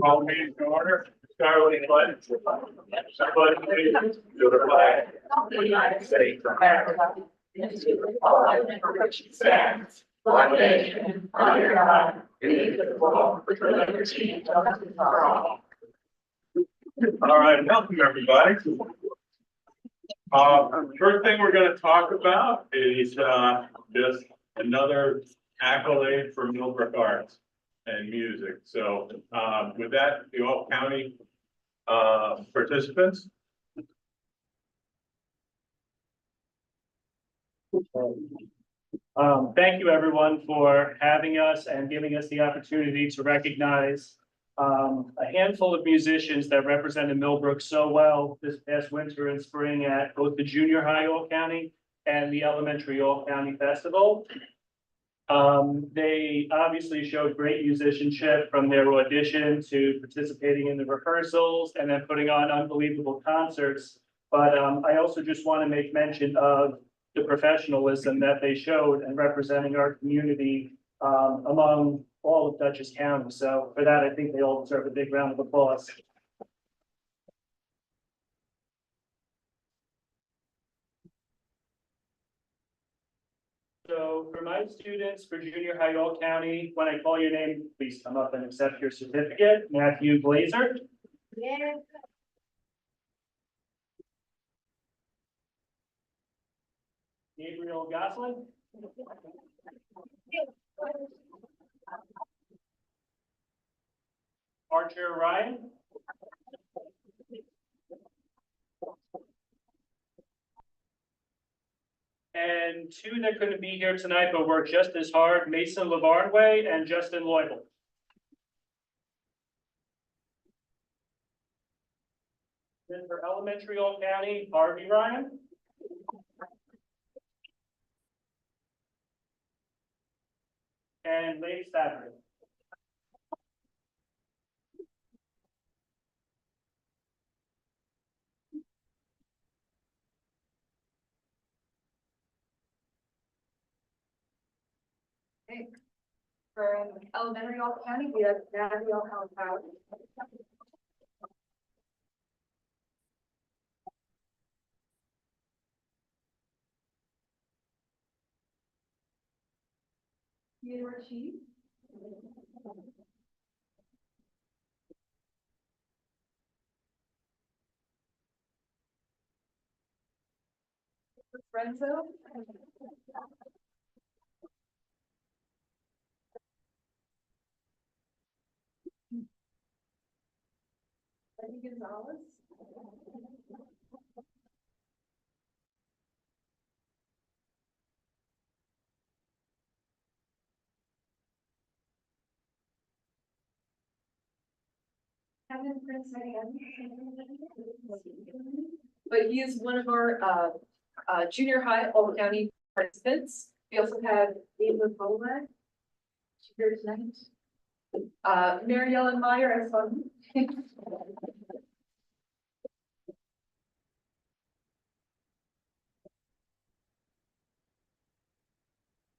Call meeting to order. Start with the pledge. Pledge allegiance to the flag of the United States of America, and to the republic for which it stands, one nation, under God, indivisible, with liberty and justice for all. All right, welcome everybody. First thing we're going to talk about is just another accolade for Millbrook Arts and Music. So with that, the all county participants. Thank you everyone for having us and giving us the opportunity to recognize a handful of musicians that represented Millbrook so well this past winter and spring at both the junior high All County and the elementary All County Festival. They obviously showed great musicianship from their audition to participating in the rehearsals and then putting on unbelievable concerts. But I also just want to make mention of the professionalism that they showed in representing our community among all of Dutchess County. So for that, I think they all deserve a big round of applause. So for my students for junior high All County, when I call your name, please come up and accept your certificate. Matthew Glazer. Yeah. Gabriel Goslin. Archer Ryan. And two that couldn't be here tonight but worked just as hard, Mason Lavarnway and Justin Loibel. Then for elementary All County, Harvey Ryan. And Lady Stafford. Okay. For elementary All County, we have Daniel Howard. Theodore Chief. Renzo. Betty Gonzalez. Kevin Prince again. But he is one of our junior high All County participants. We also have Ava Bowman. She's here tonight. Mary Ellen Meyer as well.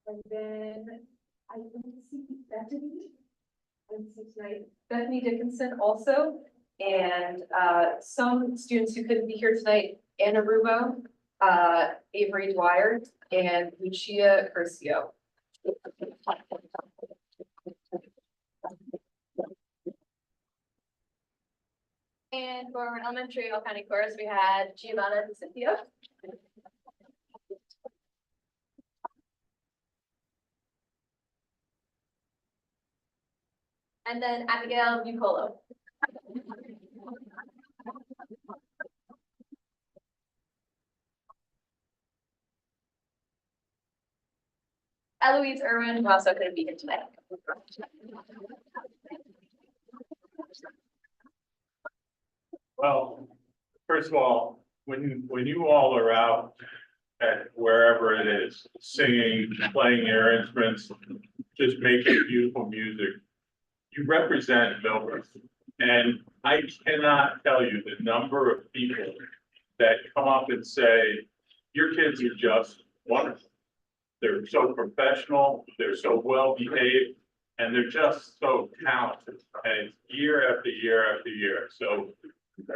And then I don't see Bethany Dickinson also, and some students who couldn't be here tonight, Anna Rubo, Avery Dwyer, and Lucia Curcio. And for elementary All County chorus, we had Giovanna and Cynthia. And then Abigail Bucolo. Eloise Irwin, who also couldn't be here tonight. Well, first of all, when you all are out at wherever it is, singing, playing your instruments, just making beautiful music, you represent Millbrook. And I cannot tell you the number of people that come up and say, your kids are just wonderful. They're so professional, they're so well behaved, And they're just so talented, and it's year after year after year, so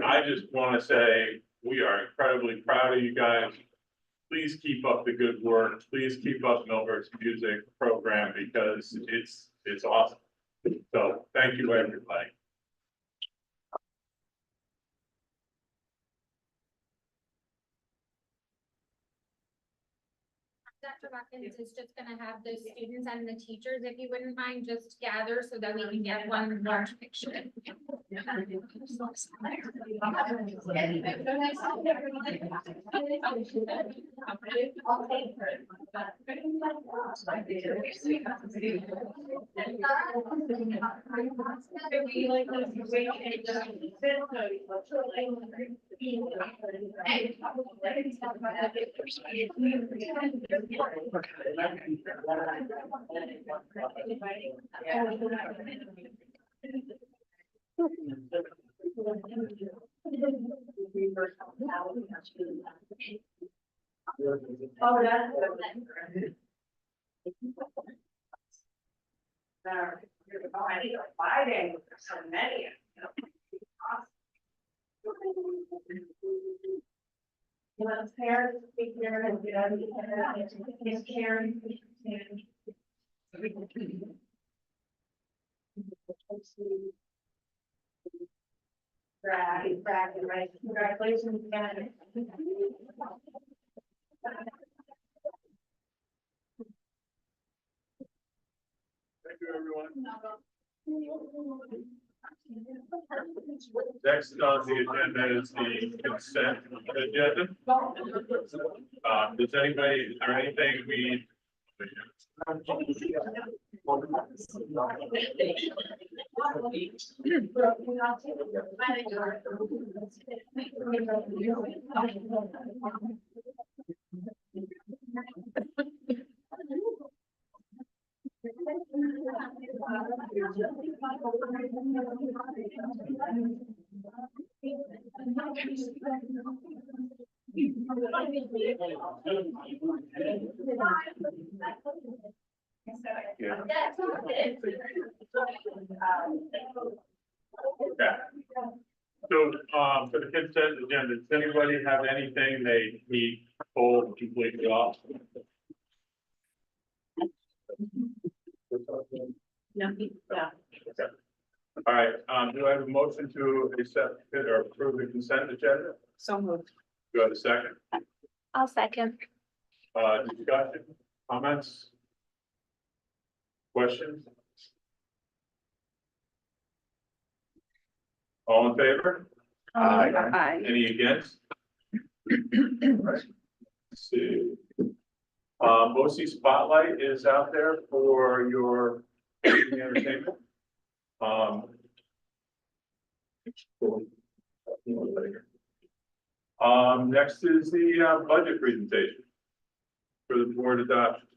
I just wanna say, we are incredibly proud of you guys. Please keep up the good work, please keep up Millburg's music program, because it's awesome. So, thank you, everybody. Dr. Watkins is just gonna have the students and the teachers, if you wouldn't mind, just gather so that we can get one large picture. Oh, that's. Fighting so many. You know, parents speak there and his Karen. Right, congratulations again. Thank you, everyone. Next on the agenda is the consent agenda. Does anybody, is there anything we? Okay. So, for the consent agenda, does anybody have anything they need pulled completely off? Yeah. Okay. All right, do I have a motion to accept it or approve the consent agenda? So moved. Do I have a second? I'll second. Discussion, comments? Questions? All in favor? Aye. Any against? Right. Let's see. OC Spotlight is out there for your entertainment. Next is the budget presentation for the board adoption.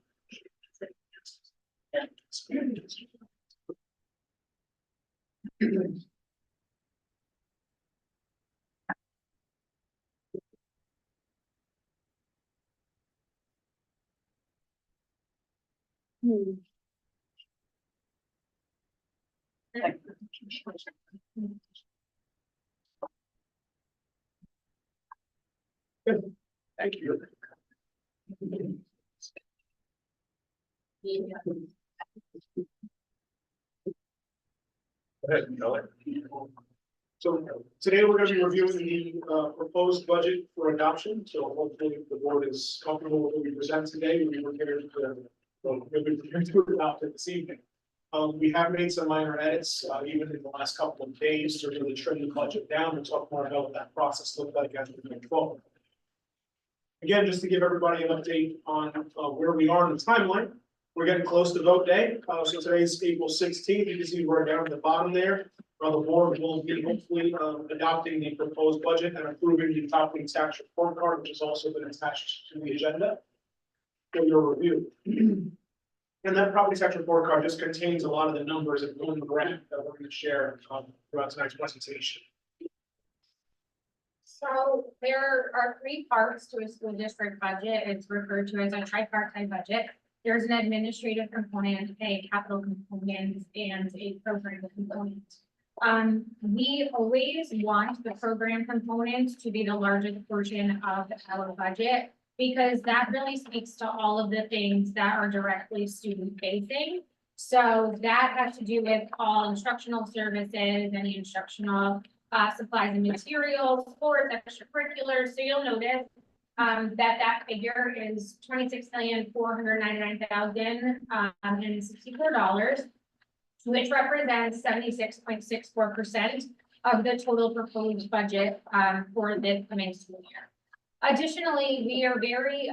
Thank you. Go ahead, Kelly. So today we're going to be reviewing the proposed budget for adoption. So hopefully the board is comfortable with what we present today. We'll be prepared to adopt it this evening. We have made some minor edits, even in the last couple of days to really trim the budget down and talk more about what that process looked like as we move forward. Again, just to give everybody an update on where we are in the timeline. We're getting close to vote day. So today's April 16th. You can see we're down at the bottom there. The board will be hopefully adopting the proposed budget and approving the property tax report card, which has also been attached to the agenda for your review. And that property tax report card just contains a lot of the numbers and one graph that we're going to share throughout tonight's presentation. So there are three parts to a school district budget. It's referred to as a tripartite budget. There's an administrative component, a capital component, and a program component. We always want the program component to be the largest portion of our budget, because that really speaks to all of the things that are directly student facing. So that has to do with all instructional services, any instructional supplies and materials, sports, extracurriculars. So you'll notice that figure is $26,499,064, which represents 76.64% of the total proposed budget for this coming school year. Additionally, we are very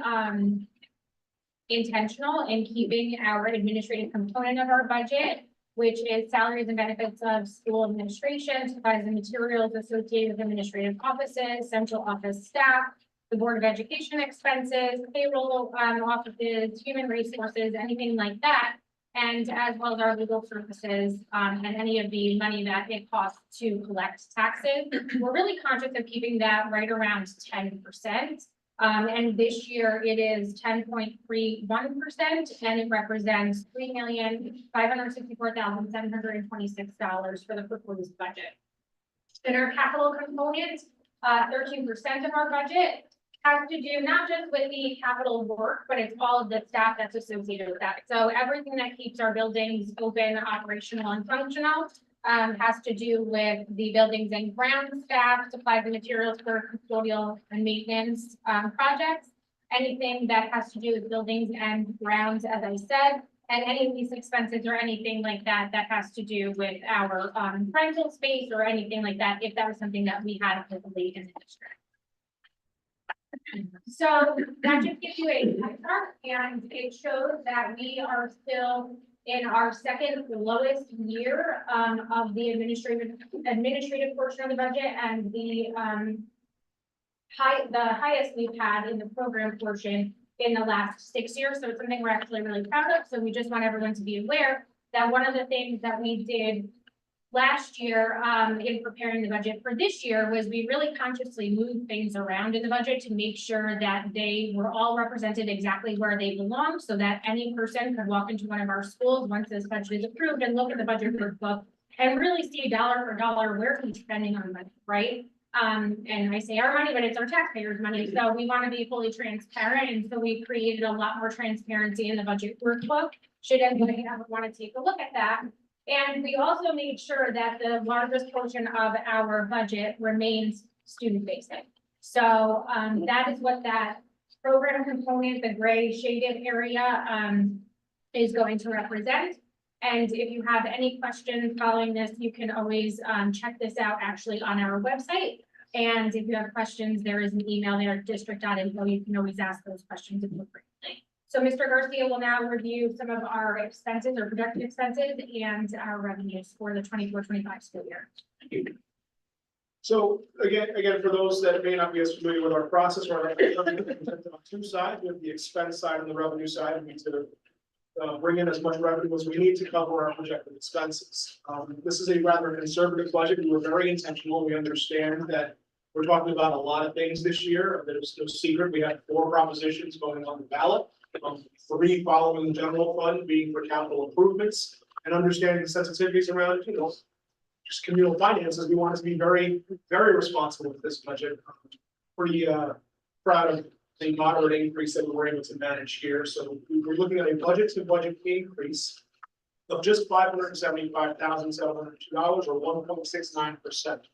intentional in keeping our administrative component of our budget, which is salaries and benefits of school administration, supplies and materials associated with administrative offices, central office staff, the Board of Education expenses, payroll offices, human resources, anything like that. And as well as our legal services and any of the money that it costs to collect taxes. We're really conscious of keeping that right around 10%. And this year it is 10.31%, and it represents $3,564,726 for the proposed budget. In our capital component, 13% of our budget has to do not just with the capital work, but it's all of the staff that's associated with that. So everything that keeps our buildings open, operational, and functional has to do with the buildings and ground staff, supplies and materials for custodial and maintenance projects. Anything that has to do with buildings and grounds, as I said, and any lease expenses or anything like that, that has to do with our rental space or anything like that, if that was something that we had locally in the district. So that just gives you a pie chart, and it shows that we are still in our second lowest year of the administrative portion of the budget, and the highest we've had in the program portion in the last 6 years. So it's something we're actually really proud of. So we just want everyone to be aware that one of the things that we did last year in preparing the budget for this year was we really consciously moved things around in the budget to make sure that they were all represented exactly where they belong, so that any person could walk into one of our schools once this budget is approved and look at the budget workbook and really see dollar for dollar where we're spending our money, right? And I say our money, but it's our taxpayers' money. So we want to be fully transparent. And so we created a lot more transparency in the budget workbook. Should anybody ever want to take a look at that? And we also made sure that the largest portion of our budget remains student facing. So that is what that program component, the gray shaded area, is going to represent. And if you have any questions following this, you can always check this out actually on our website. And if you have questions, there is an email there, district.info. You can always ask those questions appropriately. So Mr. Garcia will now review some of our expenses or projected expenses and our revenues for the 24-25 school year. So again, for those that may not be as familiar with our process, we're on two sides. We have the expense side and the revenue side. We need to bring in as much revenue as we need to cover our projected expenses. This is a rather conservative budget. We were very intentional. We understand that we're talking about a lot of things this year. There's no secret. We have 4 propositions going on the ballot. 3 following the general fund being for capital improvements, and understanding the sensitivities around, just communal finances. We want to be very, very responsible with this budget. Pretty proud of the moderate increase that we were able to manage here. So we were looking at a budget to budget increase of just $575,702 or 1.69%.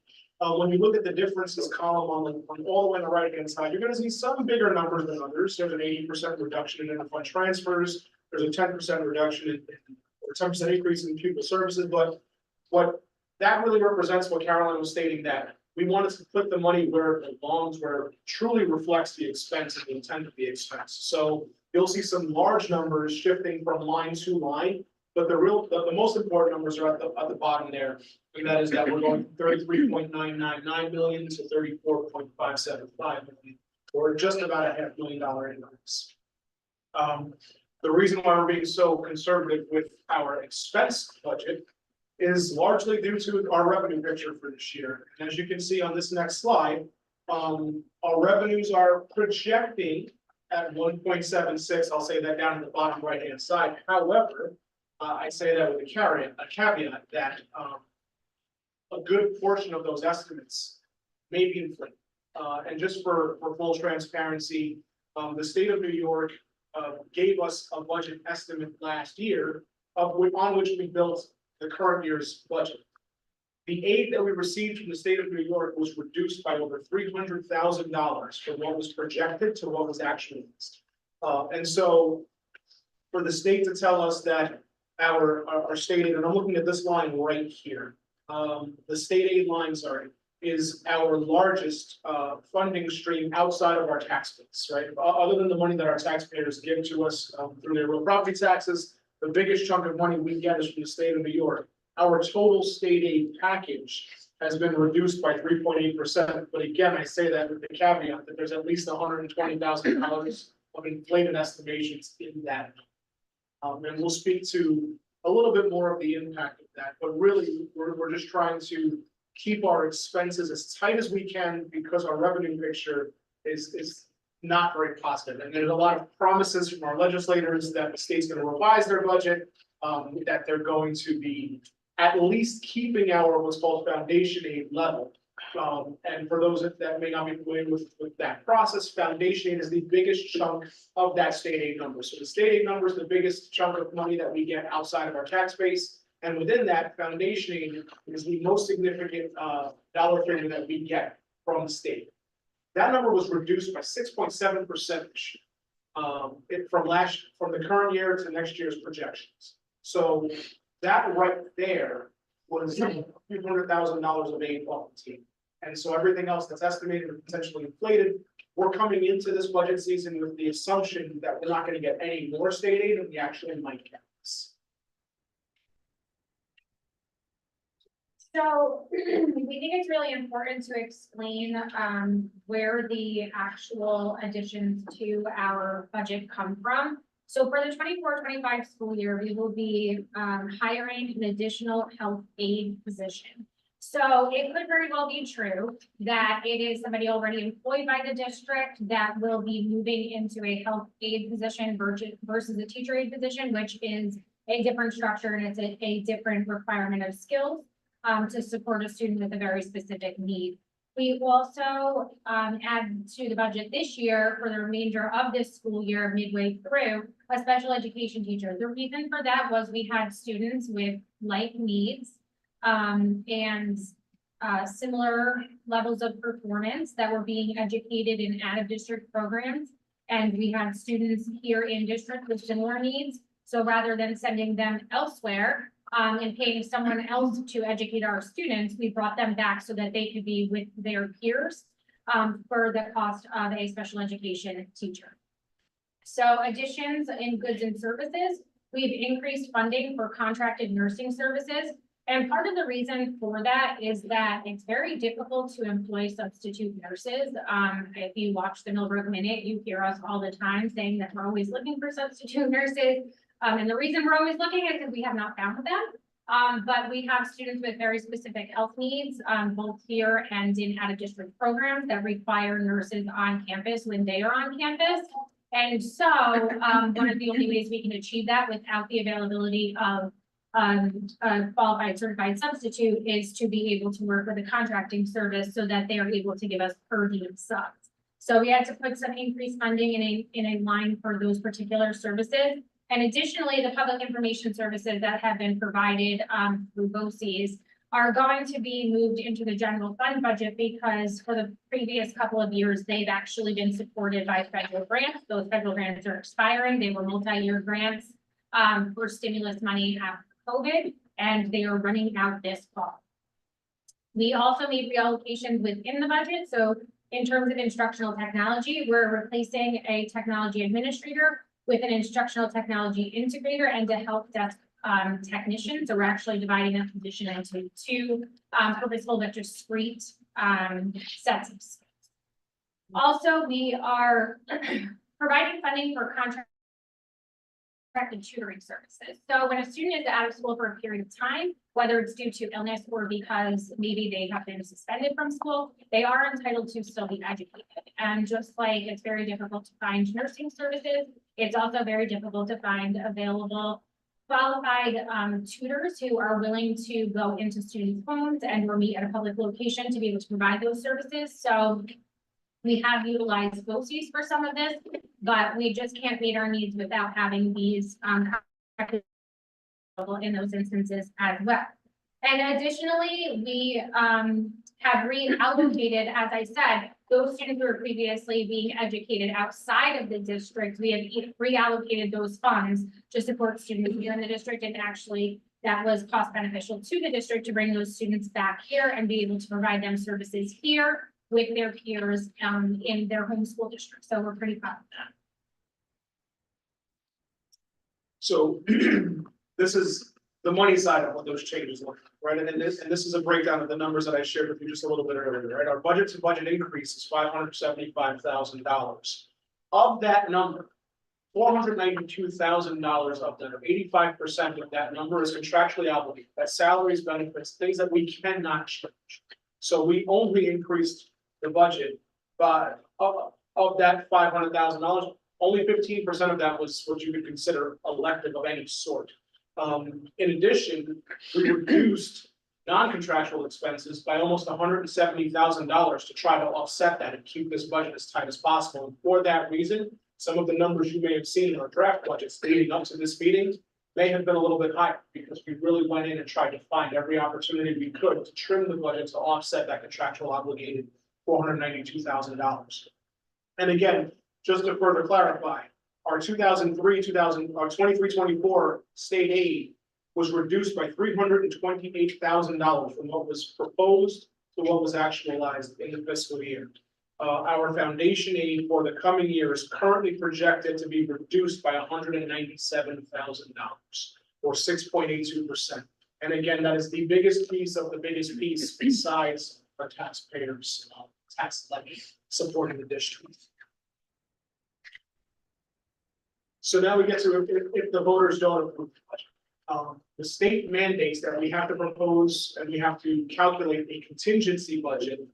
When you look at the differences column on all the way on the right hand side, you're going to see some bigger numbers than others. There's an 80% reduction in interfund transfers. There's a 10% reduction or 10% increase in pupil services. But what that really represents, what Carolyn was stating, that we wanted to put the money where it belongs, where it truly reflects the expense and the intent of the expense. So you'll see some large numbers shifting from line to line. But the most important numbers are at the bottom there, and that is that we're going from 33.999 million to 34.575 million, or just about a $500,000 increase. The reason why we're being so conservative with our expense budget is largely due to our revenue picture for this year. And as you can see on this next slide, our revenues are projecting at 1.76. I'll say that down in the bottom right-hand side. However, I say that with a caveat that, a good portion of those estimates may be inflated. And just for full transparency, the state of New York, gave us a budget estimate last year on which we built the current year's budget. The aid that we received from the state of New York was reduced by over $300,000 from what was projected to what was actually used. And so for the state to tell us that our state aid, and I'm looking at this line right here, the state aid line, is our largest funding stream outside of our tax base, right? Other than the money that our taxpayers give to us through their real property taxes, the biggest chunk of money we get is from the state of New York. Our total state aid package has been reduced by 3.8%. But again, I say that with the caveat that there's at least $120,000 of inflated estimations in that. And we'll speak to a little bit more of the impact of that, but really, we're just trying to keep our expenses as tight as we can because our revenue picture is not very positive. And there's a lot of promises from our legislators that the state's going to revise their budget, that they're going to be at least keeping our what's called foundation aid level. And for those that may not be familiar with that process, foundation aid is the biggest chunk of that state aid number. So the state aid number is the biggest chunk of money that we get outside of our tax base. And within that, foundation aid is the most significant dollar figure that we get from the state. That number was reduced by 6.7% from the current year to next year's projections. So that right there was a few $100,000 of aid off the table. And so everything else that's estimated or potentially inflated, we're coming into this budget season with the assumption that we're not going to get any more state aid, and we actually might get this. So we think it's really important to explain where the actual additions to our budget come from. So for the 24-25 school year, we will be hiring an additional health aide position. So it could very well be true that it is somebody already employed by the district that will be moving into a health aide position versus a teacher aide position, which is a different structure and it's a different requirement of skills to support a student with a very specific need. We also add to the budget this year for the remainder of this school year, midway through, a special education teacher. The reason for that was we had students with like needs and similar levels of performance that were being educated in out-of-district programs. And we had students here in district with similar needs. So rather than sending them elsewhere, and paying someone else to educate our students, we brought them back so that they could be with their peers for the cost of a special education teacher. So additions in goods and services, we've increased funding for contracted nursing services. And part of the reason for that is that it's very difficult to employ substitute nurses. If you watch the Millbrook Minute, you hear us all the time saying that we're always looking for substitute nurses. And the reason we're always looking is because we have not found them. But we have students with very specific health needs, both here and in out-of-district programs that require nurses on campus when they are on campus. And so one of the only ways we can achieve that without the availability of a qualified certified substitute is to be able to work with a contracting service so that they are able to give us per diem subs. So we had to put some increased funding in a line for those particular services. And additionally, the public information services that have been provided through BOCES are going to be moved into the general fund budget because for the previous couple of years, they've actually been supported by federal grants. Those federal grants are expiring. They were multi-year grants for stimulus money after COVID, and they are running out this fall. We also made reallocations within the budget. So in terms of instructional technology, we're replacing a technology administrator with an instructional technology integrator and a help desk technician. So we're actually dividing that position into two purposeful but discrete sets of skills. Also, we are providing funding for contract contracted tutoring services. So when a student is out of school for a period of time, whether it's due to illness or because maybe they have been suspended from school, they are entitled to still be educated. And just like it's very difficult to find nursing services, it's also very difficult to find available qualified tutors who are willing to go into students' homes and or meet at a public location to be able to provide those services. So we have utilized BOCES for some of this, but we just can't meet our needs without having these in those instances as well. And additionally, we have reallocated, as I said, those students who were previously being educated outside of the district, we have reallocated those funds to support students here in the district, and actually that was cost beneficial to the district to bring those students back here and be able to provide them services here with their peers in their home school district. So we're pretty proud of that. So this is the money side of what those changes look like, right? And this is a breakdown of the numbers that I shared with you just a little bit earlier, right? Our budget to budget increase is $575,000. Of that number, $492,000 of that, or 85% of that number is contractually obligated. That's salaries, benefits, things that we cannot change. So we only increased the budget by of that $500,000. Only 15% of that was what you could consider elective of any sort. In addition, we reduced non-contractual expenses by almost $170,000 to try to offset that and keep this budget as tight as possible. And for that reason, some of the numbers you may have seen in our draft budgets leading up to this meeting may have been a little bit higher, because we really went in and tried to find every opportunity we could to trim the budget to offset that contractual obligated $492,000. And again, just to further clarify, our 23-24 state aid was reduced by $328,000 from what was proposed to what was actualized in the fiscal year. Our foundation aid for the coming year is currently projected to be reduced by $197,000, or 6.82%. And again, that is the biggest piece of the biggest piece besides our taxpayers' tax levy supporting the district. So now we get to if the voters don't approve the budget. The state mandates that we have to propose and we have to calculate a contingency budget,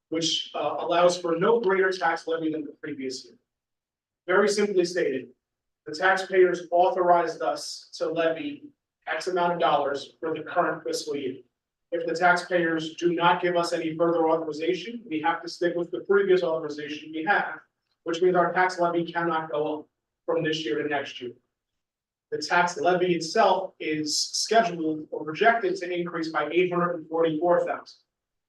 which allows for no greater tax levy than the previous year. Very simply stated, the taxpayers authorized us to levy X amount of dollars for the current fiscal year. If the taxpayers do not give us any further authorization, we have to stick with the previous authorization we have, which means our tax levy cannot go up from this year to next year. The tax levy itself is scheduled or projected to increase by $844,000.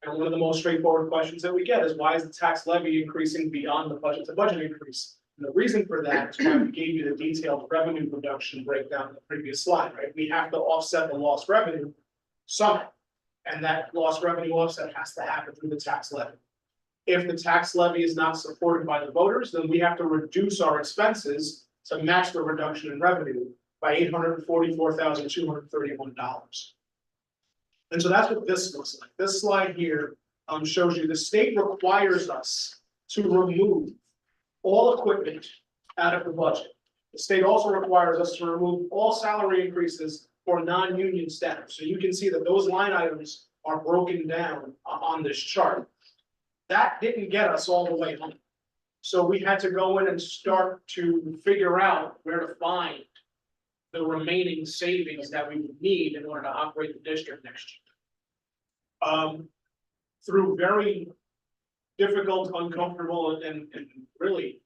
And one of the most straightforward questions that we get is, why is the tax levy increasing beyond the budget to budget increase? And the reason for that is why we gave you the detailed revenue reduction breakdown in the previous slide, right? We have to offset the lost revenue somehow, and that lost revenue offset has to happen through the tax levy. If the tax levy is not supported by the voters, then we have to reduce our expenses to match the reduction in revenue by $844,231. And so that's what this looks like. This slide here shows you the state requires us to remove all equipment out of the budget. The state also requires us to remove all salary increases for non-union staff. So you can see that those line items are broken down on this chart. That didn't get us all the way home. So we had to go in and start to figure out where to find the remaining savings that we would need in order to operate the district next year. Through very difficult, uncomfortable, and really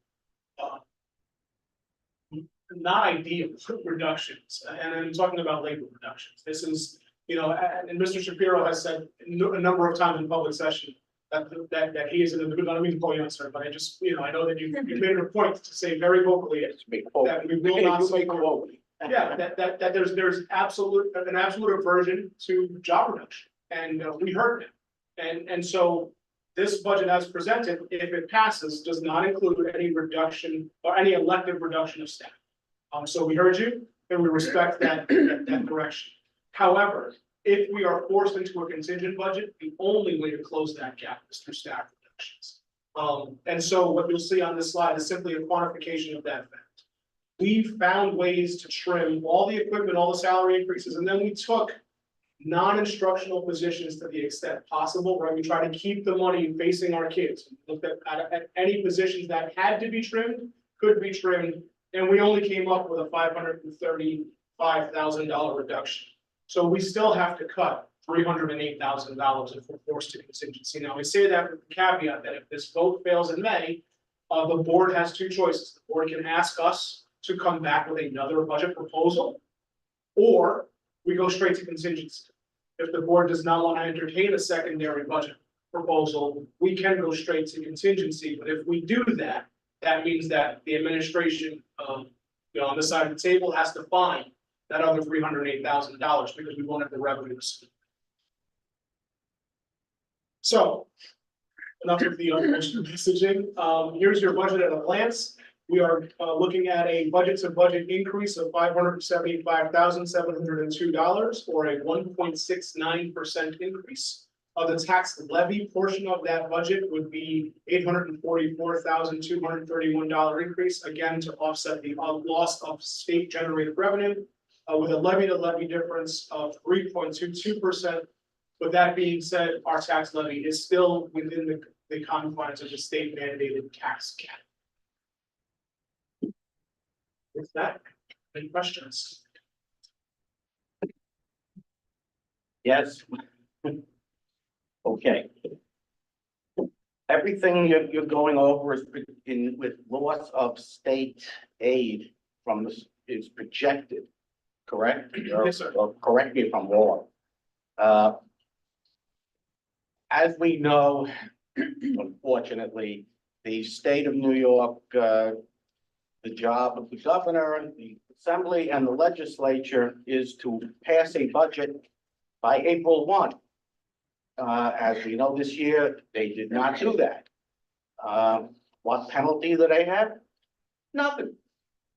not ideal reductions. And I'm talking about labor reductions. This is, and Mr. Shapiro has said a number of times in public session that he is an individual. I don't mean to call you on, sir, but I just, I know that you made it a point to say very vocally that we will not support. Yeah, that there's an absolute aversion to job reduction, and we heard it. And so this budget as presented, if it passes, does not include any reduction or any elective reduction of staff. So we heard you, and we respect that direction. However, if we are forced into a contingent budget, the only way to close that gap is through staff reductions. And so what you'll see on this slide is simply a quantification of that fact. we found ways to trim all the equipment, all the salary increases, and then we took non-instructional positions to the extent possible, right? We try to keep the money facing our kids. Looked at any positions that had to be trimmed, could be trimmed, and we only came up with a $535,000 reduction. So we still have to cut $308,000 if we're forced to contingency. Now, I say that with the caveat that if this vote fails in May, the board has two choices. The board can ask us to come back with another budget proposal, or we go straight to contingency. If the board does not want to entertain a secondary budget proposal, we can go straight to contingency. But if we do that, that means that the administration, on this side of the table has to find that other $308,000 because we won't have the revenues. So, enough of the unfortunate messaging. Here's your budget at a glance. We are looking at a budget to budget increase of $575,702, or a 1.69% increase. The tax levy portion of that budget would be $844,231 increase, again, to offset the loss of state generated revenue, with a levy to levy difference of 3.22%. With that being said, our tax levy is still within the confines of the state mandated tax cap. With that, any questions? Yes. Okay. Everything you're going over is with loss of state aid from this is projected, correct? Yes, sir. Or correct me if I'm wrong. As we know, unfortunately, the state of New York, the job of the governor and the assembly and the legislature is to pass a budget by April 1. As we know this year, they did not do that. What penalty do they have? Nothing.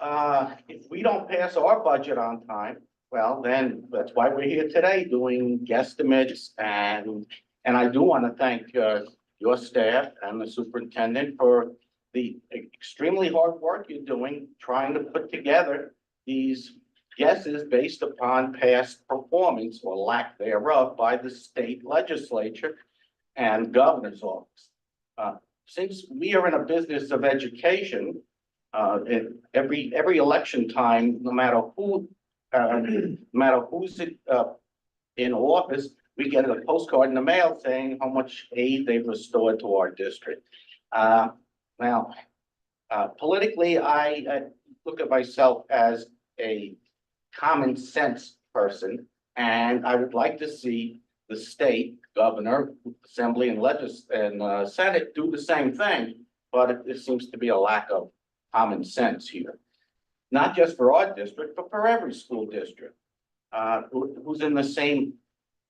If we don't pass our budget on time, well, then that's why we're here today doing guesstimates, and I do want to thank your staff and the superintendent for the extremely hard work you're doing, trying to put together these guesses based upon past performance or lack thereof by the state legislature and governor's office. Since we are in a business of education, in every election time, no matter who's in office, we get a postcard in the mail saying how much aid they've restored to our district. Now, politically, I look at myself as a common sense person, and I would like to see the state governor, assembly, and senate do the same thing, but there seems to be a lack of common sense here. Not just for our district, but for every school district who's in the same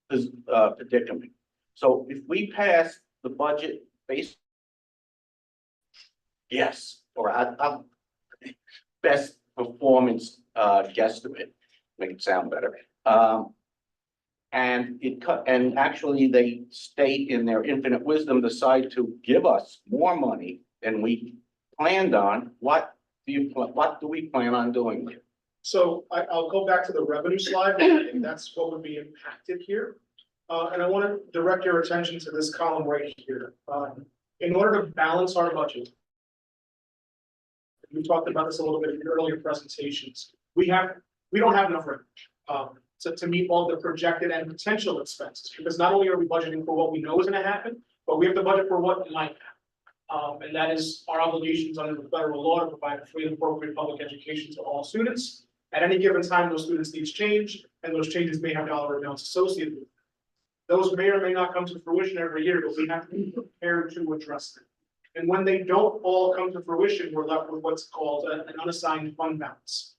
predicament. So if we pass the budget based, yes, or best performance guesstimate, make it sound better. And actually they state in their infinite wisdom decide to give us more money than we planned on. What do we plan on doing here? So I'll go back to the revenue slide, and that's what would be impacted here. And I want to direct your attention to this column right here. In order to balance our budget, we talked about this a little bit in earlier presentations. We don't have enough revenue to meet all the projected and potential expenses, because not only are we budgeting for what we know is going to happen, but we have to budget for what might happen. And that is our obligations under the federal law to provide free and appropriate public education to all students. At any given time, those students' needs change, and those changes may have dollar amounts associated with them. Those may or may not come to fruition every year, but we have to be prepared to address them. And when they don't all come to fruition, we're left with what's called an unassigned fund balance.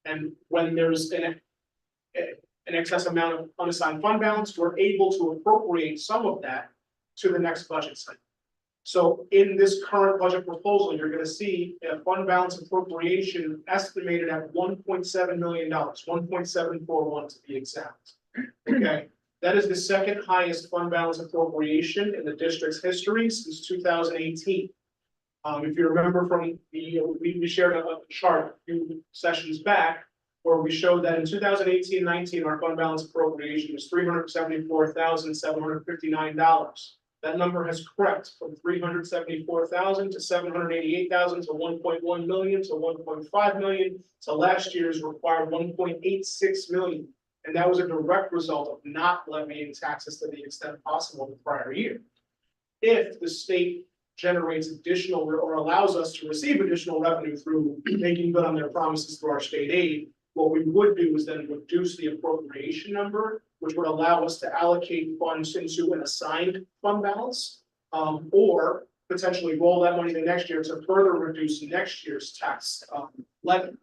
And when there's an excess amount of unassigned fund balance, we're able to appropriate some of that to the next budget cycle. So in this current budget proposal, you're going to see a fund balance appropriation estimated at $1.7 million, 1.741 to be exact. Okay, that is the second highest fund balance appropriation in the district's history since 2018. If you remember from we shared a chart a few sessions back where we showed that in 2018-19 our fund balance appropriation was $374,759. That number has crept from 374,000 to 788,000 to 1.1 million to 1.5 million. So last year's required 1.86 million. And that was a direct result of not levying taxes to the extent possible the prior year. If the state generates additional or allows us to receive additional revenue through making good on their promises through our state aid, what we would do is then reduce the appropriation number, which would allow us to allocate funds into an assigned fund balance, or potentially roll that money to next year to further reduce next year's tax levy,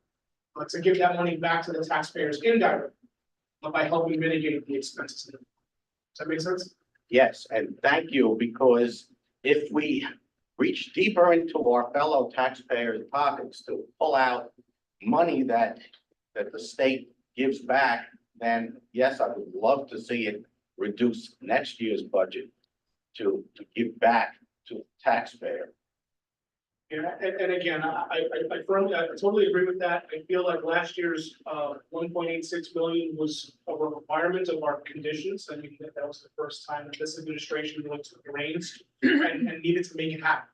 to give that money back to the taxpayers indirectly by helping mitigate the expenses. Does that make sense? Yes, and thank you, because if we reach deeper into our fellow taxpayers' pockets to pull out money that the state gives back, then yes, I would love to see it reduce next year's budget to give back to the taxpayer. Yeah, and again, I firmly, I totally agree with that. I feel like last year's 1.86 million was a requirement of our conditions. I mean, that was the first time that this administration really took the reins and needed to make it happen.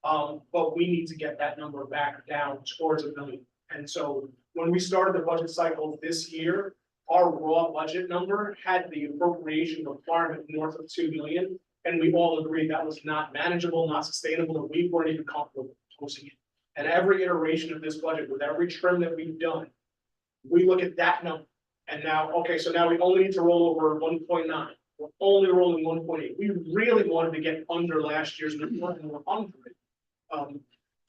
But we need to get that number back down towards $1 million. And so when we started the budget cycle this year, our raw budget number had the appropriation requirement north of 2 million. And we all agreed that was not manageable, not sustainable, and we weren't even comfortable with posting it. And every iteration of this budget, with every trim that we've done, we look at that number. And now, okay, so now we only need to roll over 1.9. We're only rolling 1.8. We really wanted to get under last year's number, and we're under it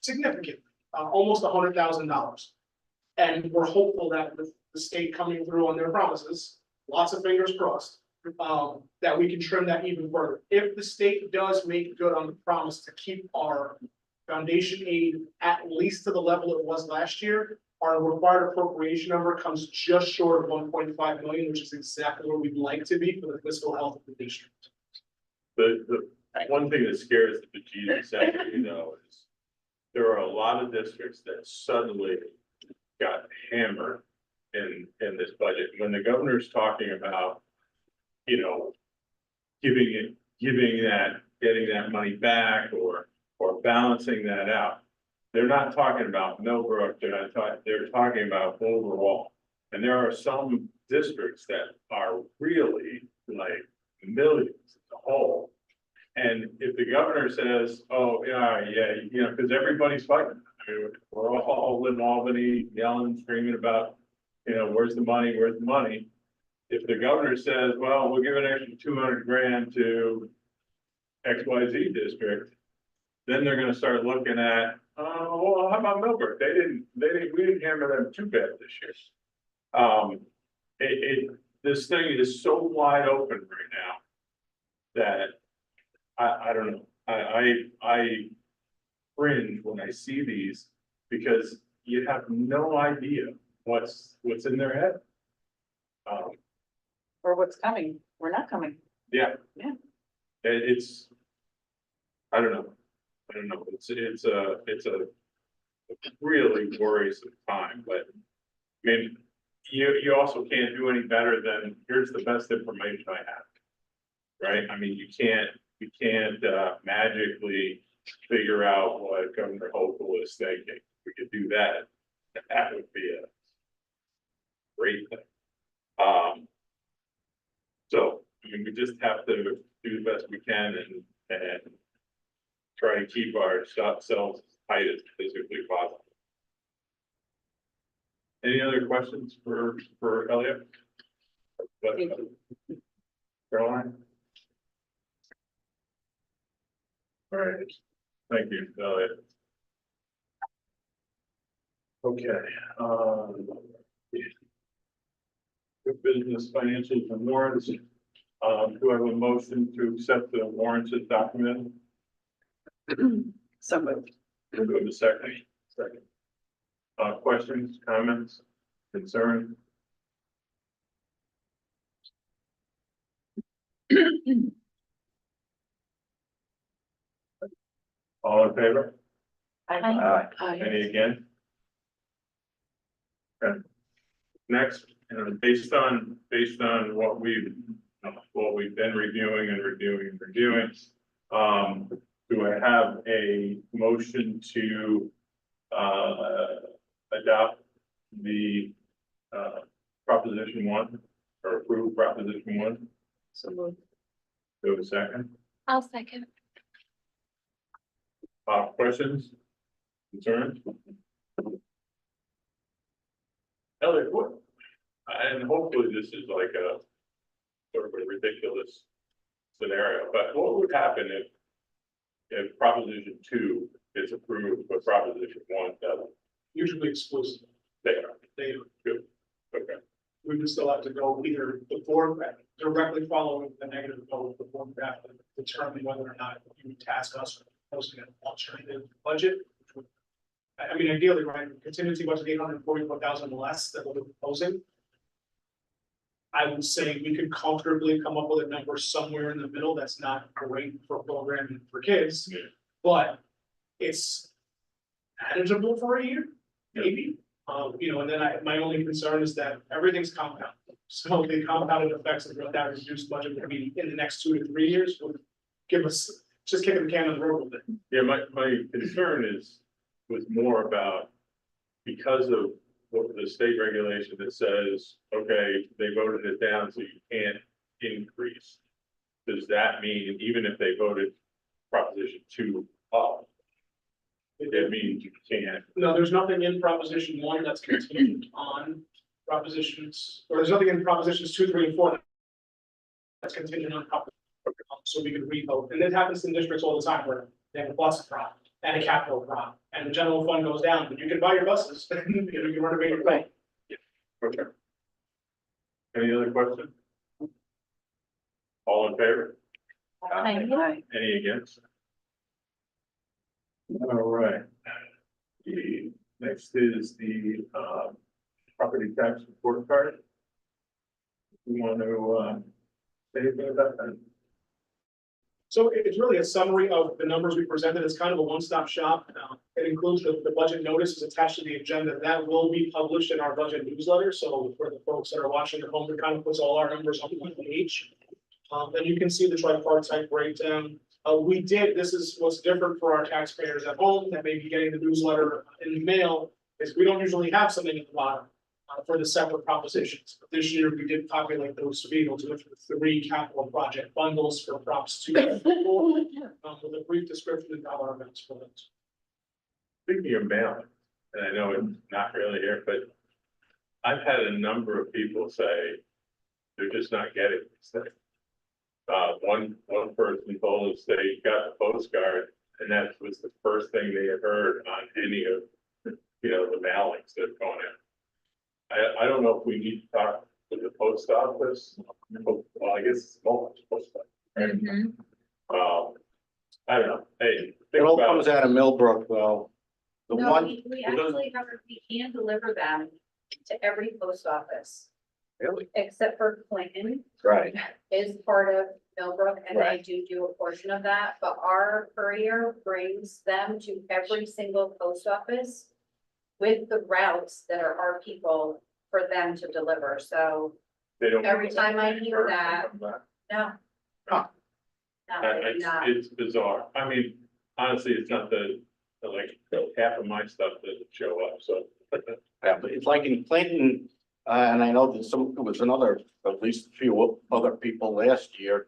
significantly, almost $100,000. And we're hopeful that with the state coming through on their promises, lots of fingers crossed, that we can trim that even further. If the state does make good on the promise to keep our foundation aid at least to the level it was last year, our required appropriation number comes just short of 1.5 million, which is exactly where we'd like to be for the fiscal health of the district. The one thing that scares the bejesus out of you know is there are a lot of districts that suddenly got hammered in this budget. When the governor's talking about, you know, getting that money back or balancing that out, they're not talking about Millbrook, they're talking about overall. And there are some districts that are really like millions as a whole. And if the governor says, oh, yeah, you know, because everybody's fighting. I mean, we're all in Albany yelling, screaming about, you know, where's the money, where's the money? If the governor says, well, we'll give an extra 200 grand to XYZ district, then they're gonna start looking at, oh, well, how about Millbrook? We didn't hammer them too bad this year. This thing is so wide open right now that I don't know. I cringe when I see these because you have no idea what's in their head. Or what's coming, we're not coming. Yeah. Yeah. It's, I don't know. It's a really worrisome time, but I mean, you also can't do any better than here's the best information I have. Right? I mean, you can't magically figure out what Governor Hochul is thinking. If we could do that, that would be a great thing. So, I mean, we just have to do the best we can and try to keep our selves as tight as physically possible. Any other questions for Elliot? Caroline? All right, thank you, Elliot. Okay, good business, financials and warrants. Do I have a motion to accept the warrants as documented? So moved. We'll go to second. Questions, comments, concerns? All in favor? Any again? Okay. Next, based on what we've been reviewing and reviewing, do I have a motion to, adopt the, proposition one, or approve proposition one? So moved. Do I have a second? I'll second. Questions? Concerns? Elliot, what? And hopefully this is like a sort of a ridiculous scenario, but what would happen if proposition two is approved, but proposition one doesn't? Usually exclusive. They are, They, good, okay, we would still have to go either before, directly following the negative vote before that, to determine whether or not you would task us with posting an alternative budget. Which would, I mean, ideally, right, contingency budget 844,000 less than what we're proposing. I would say we could comfortably come up with a number somewhere in the middle that's not great for programming for kids, Yeah. but it's manageable for a year, maybe. And then my only concern is that everything's compound. So the compounded effects of that reduced budget would be in the next 2 to 3 years would give us, just kicking the can on the road a little bit. yeah, my concern was more about, because of what the state regulation that says, okay, they voted it down, so you can't increase. Does that mean even if they voted proposition two up, it means you can't? No, there's nothing in proposition one that's contingent on propositions, or there's nothing in propositions 2, 3, and 4 that's contingent on proposition. So we can revote, and it happens in districts all the time where they have a bus problem and a capital problem, and the general fund goes down, but you can buy your buses, you can renovate your plan. Okay. Any other questions? All in favor? Any against? All right. The next is the property tax report card. We want to say anything about that? So it's really a summary of the numbers we presented. It's kind of a one-stop shop. It includes the budget notice is attached to the agenda. That will be published in our budget newsletter. So for the folks that are watching at home, it kind of puts all our numbers on one page. And you can see the tripartite breakdown. This is what's different for our taxpayers at home that may be getting the newsletter in the mail, is we don't usually have something at the bottom for the separate propositions. But this year, we did populate those vehicles with 3 capital project bundles for props 2 and 4, with a brief description and dollar amounts for those. Speaking of mailing, and I know it's not really here, but I've had a number of people say they're just not getting this thing. One person told us they got the postcard, and that was the first thing they had heard on any of, the mailings that have gone in. I don't know if we need to talk to the post office. Well, I guess it's multiple post office, right? I don't know. Hey, It all comes out of Millbrook, though. The No, one, we actually we can deliver them to every post office, really? except for Clinton Right. is part of Millbrook, and they Right. do a portion of that, but our courier brings them to every single post office with the routes that are our people for them to deliver, so they don't. every time I hear that, no. Huh. No, they do not. It's bizarre. I mean, honestly, it's not like half of my stuff doesn't show up, so. Yeah, but it's like in Clinton, and I know that there was another, at least a few other people last year.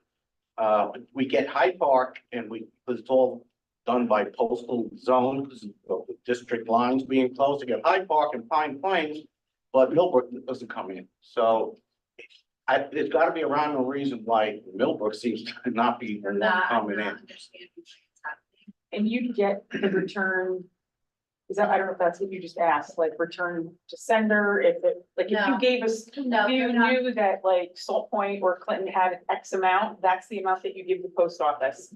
We get Hyde Park and it's all done by postal zone, because of the district lines being closed to get Hyde Park and Pine Plains, but Millbrook doesn't come in. So there's got to be a rhyme or reason why Millbrook seems to not be or not coming in. Understanding what's happening. And you get the return, is that, I don't know if that's what you just asked, like return to sender, if you No. gave us, No, you they're not. knew that like Salt Point or Clinton had X amount, that's the amount that you give the post office.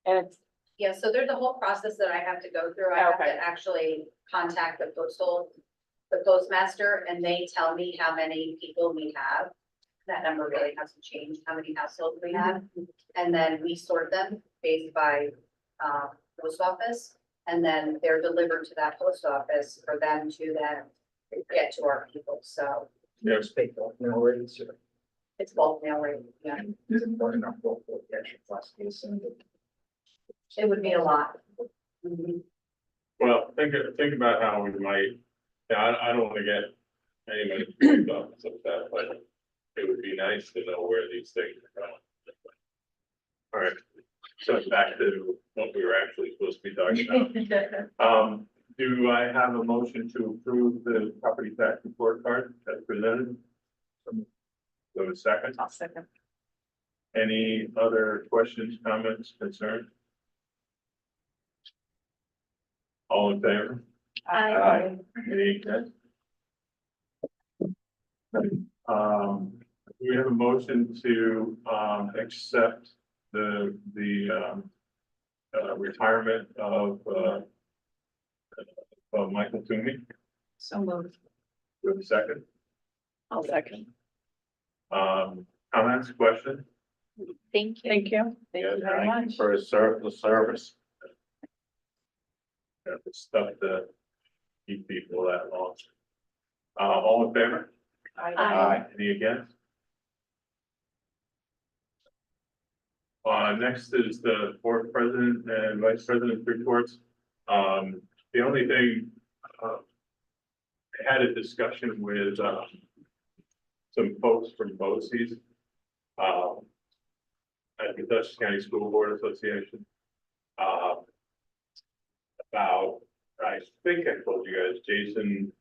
And it's, Yeah, so there's a whole process that I have to go through. I have Okay. to actually contact the postmaster, and they tell me how many people we have. That number really hasn't changed, how many households we have. And then we sort them based by, post office. And then they're delivered to that post office for them to then get to our people, so Yes. it's bulk mail rate, yeah. It would be a lot. Well, think about how we might, yeah, I don't wanna get anybody upset, but it would be nice to know where these things are going. All right, so back to what we were actually supposed to be talking about. Do I have a motion to approve the property tax report card as presented? So a second, I'll second. any other questions, comments, concerns? All in favor? Any against? We have a motion to, accept the retirement of Michael Toomey. So moved. With a second, I'll second. comments, questions? Thank you. Thank you. Thank you very Thank you much. for the service. Yeah, it's tough to keep people that long. All in favor? Aye. Any against? Next is the board president and vice president reports. The only thing, I had a discussion with, some folks from BOCES, at the Dutchess County School Board Association. About, I think I told you guys, Jason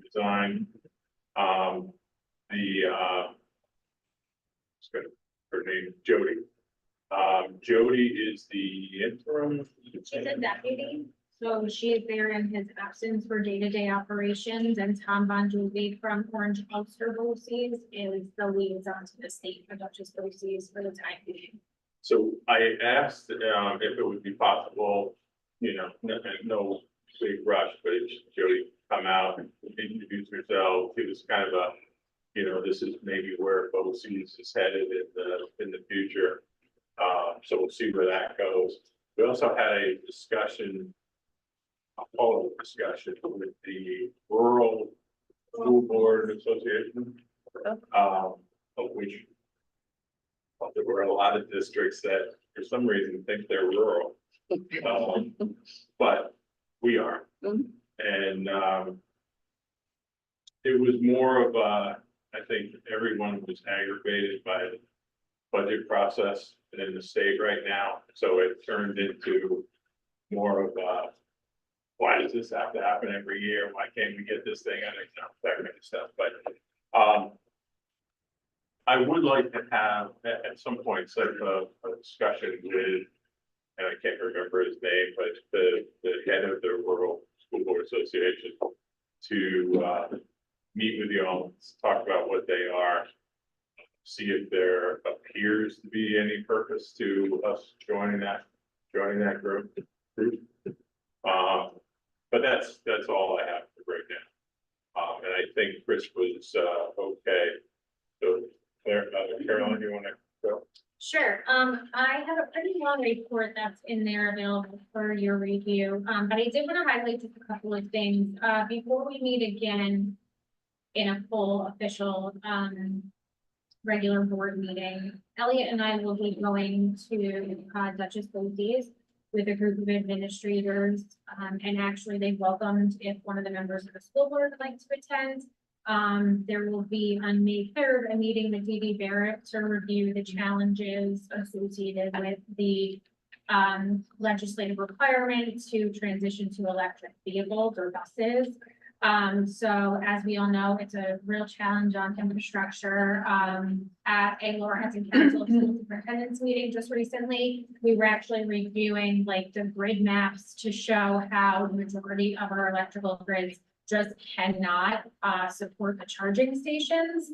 resigned, her name, Jody. Jody is the interim. She's a deputy, so she is there in his absence for day-to-day operations, and Tom Bon Jovi from Orange Ulster BOCES is the liaison to the state for Dutchess BOCES for the time being. So I asked, if it would be possible, you know, no big rush, but if Jody come out, introduce herself, give us kind of a, you know, this is maybe where BOCES is headed in the future. So we'll see where that goes. We also had a discussion, a whole discussion with the Rural School Board Association. Of which there were a lot of districts that for some reason think they're rural. But we are. And, it was more of a, I think everyone was aggravated by the budget process in the state right now. So it turned into more of a, why does this have to happen every year? Why can't we get this thing on, you know, that kind of stuff, but, I would like to have at some point sort of a discussion with, and I can't remember his name, but the head of the Rural School Board Association to meet with you all, talk about what they are, see if there appears to be any purpose to us joining that group. But that's all I have for right now. And I think Chris was okay. So Carolyn, you want to go? Sure, I have a pretty long report that's in there available for your review, but I did want to highlight just a couple of things, before we meet again in a full official, regular board meeting. Elliot and I will be going to Dutchess BOCES with a group of administrators, and actually they welcomed if one of the members of the school board would like to attend. There will be on May 3rd, a meeting with Dee Barrett to review the challenges associated with the legislative requirement to transition to electric vehicles or buses. So as we all know, it's a real challenge on infrastructure. At a Lower Hudson Council School Superintendent's meeting just recently, we were actually reviewing like the grid maps to show how the majority of our electrical grids just cannot support the charging stations.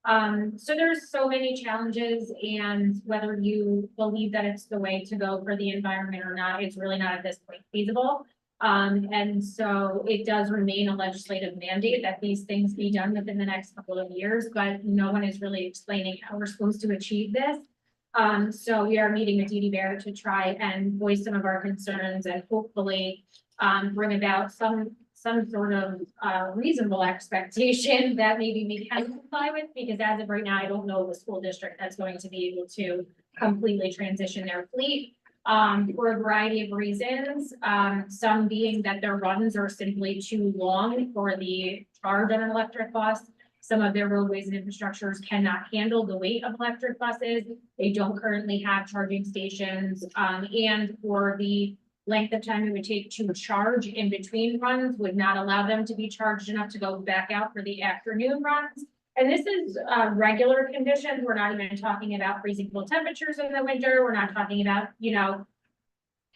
So there's so many challenges, and whether you believe that it's the way to go for the environment or not, it's really not at this point feasible. And so it does remain a legislative mandate that these things be done within the next couple of years, but no one is really explaining how we're supposed to achieve this. So we are meeting with Dee Barrett to try and voice some of our concerns and hopefully bring about some sort of, reasonable expectation that maybe we can comply with, because as of right now, I don't know the school district that's going to be able to completely transition their fleet, for a variety of reasons, some being that their runs are simply too long for the charge on an electric bus. Some of their roadways and infrastructures cannot handle the weight of electric buses. They don't currently have charging stations, and for the length of time it would take to charge in between runs would not allow them to be charged enough to go back out for the afternoon runs. And this is, regular conditions. We're not even talking about freezing cold temperatures in the winter. We're not talking about,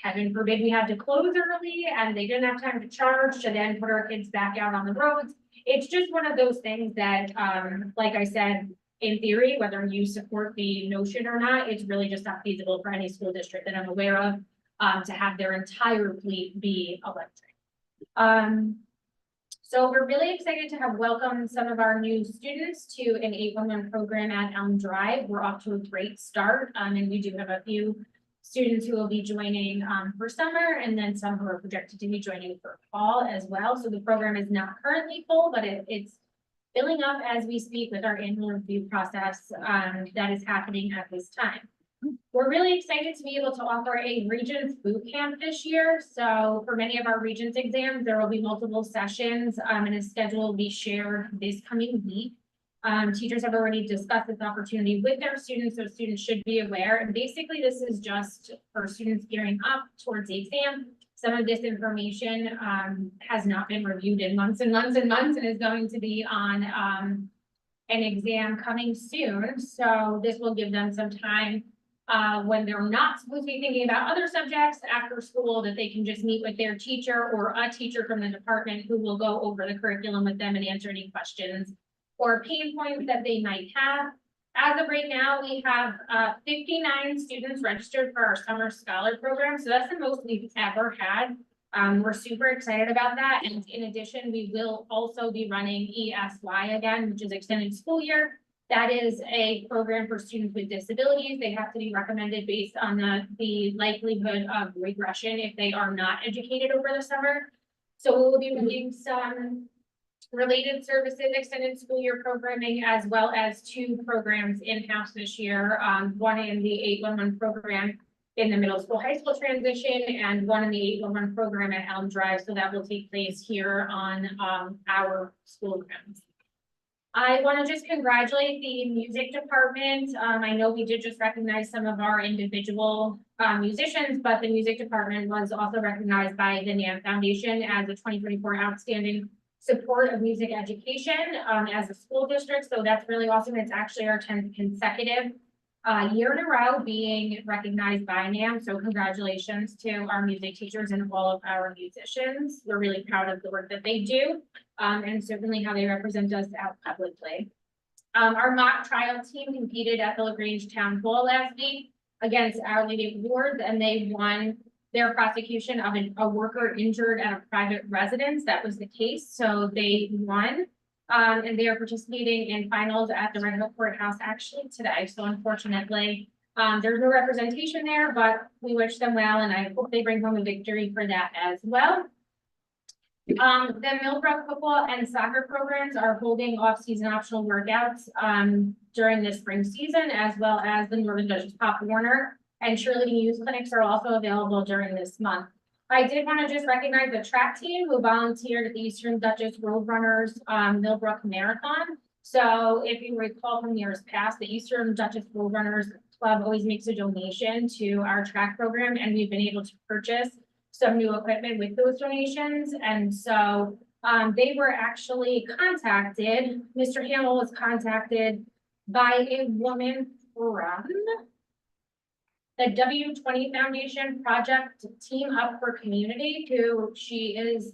heaven forbid we had to close early and they didn't have time to charge to then put our kids back out on the roads. It's just one of those things that, like I said, in theory, whether you support the notion or not, it's really just not feasible for any school district that I'm aware of, to have their entire fleet be electric. So we're really excited to have welcomed some of our new students to an 811 program at Elm Drive. We're off to a great start, and we do have a few students who will be joining for summer, and then some who are projected to be joining for fall as well. So the program is not currently full, but it's filling up as we speak with our annual review process that is happening at this time. We're really excited to be able to offer a Regents boot camp this year. So for many of our Regents exams, there will be multiple sessions, and a schedule will be shared this coming week. Teachers have already discussed this opportunity with their students, so students should be aware. And basically, this is just for students gearing up towards the exam. Some of this information has not been reviewed in months and months and months, and is going to be on an exam coming soon. So this will give them some time when they're not supposed to be thinking about other subjects after school, that they can just meet with their teacher or a teacher from the department who will go over the curriculum with them and answer any questions or pain points that they might have. As of right now, we have 59 students registered for our summer scholar program. So that's the most we've ever had. We're super excited about that. And in addition, we will also be running ESY again, which is extended school year. That is a program for students with disabilities. They have to be recommended based on the likelihood of regression if they are not educated over the summer. So we will be running some related services, extended school year programming, as well as 2 programs in-house this year. One in the 811 program in the middle school, high school transition, and one in the 811 program at Elm Drive. So that will take place here on our school grounds. I want to just congratulate the music department. I know we did just recognize some of our individual musicians, but the music department was also recognized by the NAM Foundation as a 2024 Outstanding Support of Music Education as a school district. So that's really awesome. It's actually our 10th consecutive year in a row being recognized by NAM. So congratulations to our music teachers and all of our musicians. We're really proud of the work that they do, and certainly how they represent us out publicly. Our mock trial team competed at the LaGrange Town Hall last week against Our Lady of Lourdes, and they won their prosecution of a worker injured at a private residence. That was the case, so they won. And they are participating in finals at the Red Hook Courthouse actually today. So unfortunately, there's no representation there, but we wish them well, and I hope they bring home a victory for that as well. The Millbrook football and soccer programs are holding off-season optional workouts during the spring season, as well as the Northern Dutchess Pop Warner and cheerleading youth clinics are also available during this month. I did want to just recognize the track team who volunteered at the Eastern Dutchess Roadrunners Millbrook Marathon. So if you recall from years past, the Eastern Dutchess Roadrunners Club always makes a donation to our track program, and we've been able to purchase some new equipment with those donations. And so they were actually contacted, Mr. Hamill was contacted by a woman from the W20 Foundation Project Team Up for Community, who she is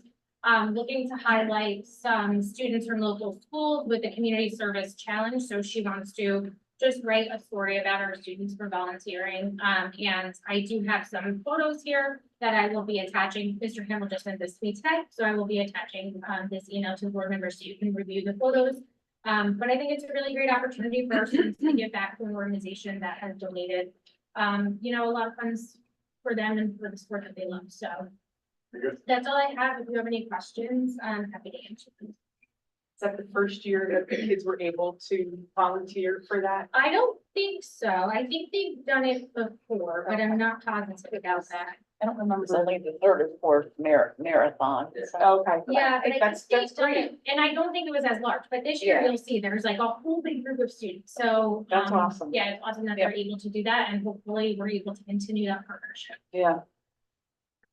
looking to highlight some students from local schools with the Community Service Challenge. So she wants to just write a story about our students for volunteering. And I do have some photos here that I will be attaching. Mr. Hamill just sent this tweet today, so I will be attaching this email to board members so you can review the photos. But I think it's a really great opportunity for our students to give back to an organization that has donated a lot of funds for them and for the sport that they love. So That's all I have. If you have any questions, I'm happy to answer them. Is that the first year that the kids were able to volunteer for that? I don't think so. I think they've done it before, but I'm not cognizant about that. I don't remember, it's only the third or fourth marathon. Okay. Yeah, but I That's think they've done great. it, and I don't think it was as large, but this year Yeah. you'll see there's like a whole big group of students, so. That's awesome. Yeah, it's awesome that they're able to do that, and hopefully we're able to continue that partnership. Yeah.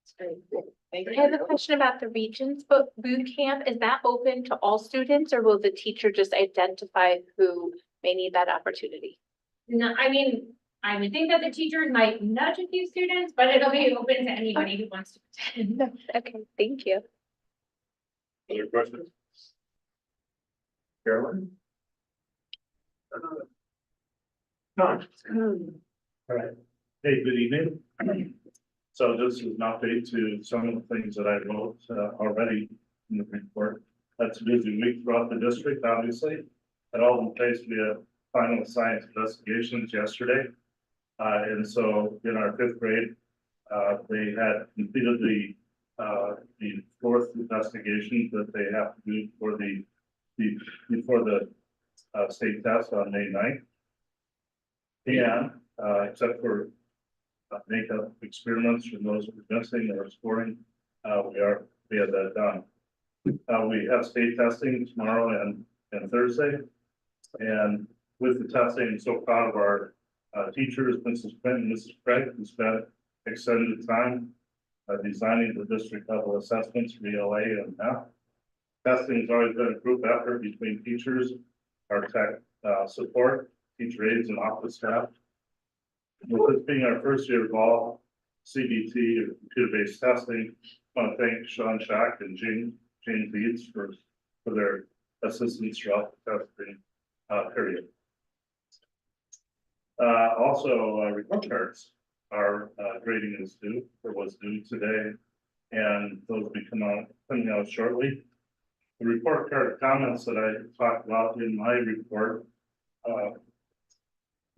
That's great. Thank I have a you. question about the Regions boot camp. Is that open to all students or will the teacher just identify who may need that opportunity? No, I mean, I would think that the teachers might nudge a few students, but it'll be open to anybody who wants to attend. Okay, thank you. Other questions? Carolyn? No. All right. Hey, good evening. So this is an update to some of the things that I wrote already in the report. That's a busy week throughout the district, obviously. At Alden Place, we had final science investigations yesterday. And so in our fifth grade, they had completed the fourth investigation that they have to do for before the state test on May 9th. And except for makeup experiments from those who are missing or scoring, we had that done. We have state testing tomorrow and Thursday. And with the testing, I'm so proud of our teachers, Mrs. Quinn and Mrs. Craig, who spent extended time designing the district level assessments for ELA and math. Testing has always been a group effort between teachers, our tech support, teacher aides and office staff. With this being our first year of all CBT or computer-based testing, I want to thank Sean Shack and Jane Leeds for their assistance throughout the testing period. Also, report cards are grading is due, or was due today, and those will be coming out shortly. The report card comments that I talked about in my report,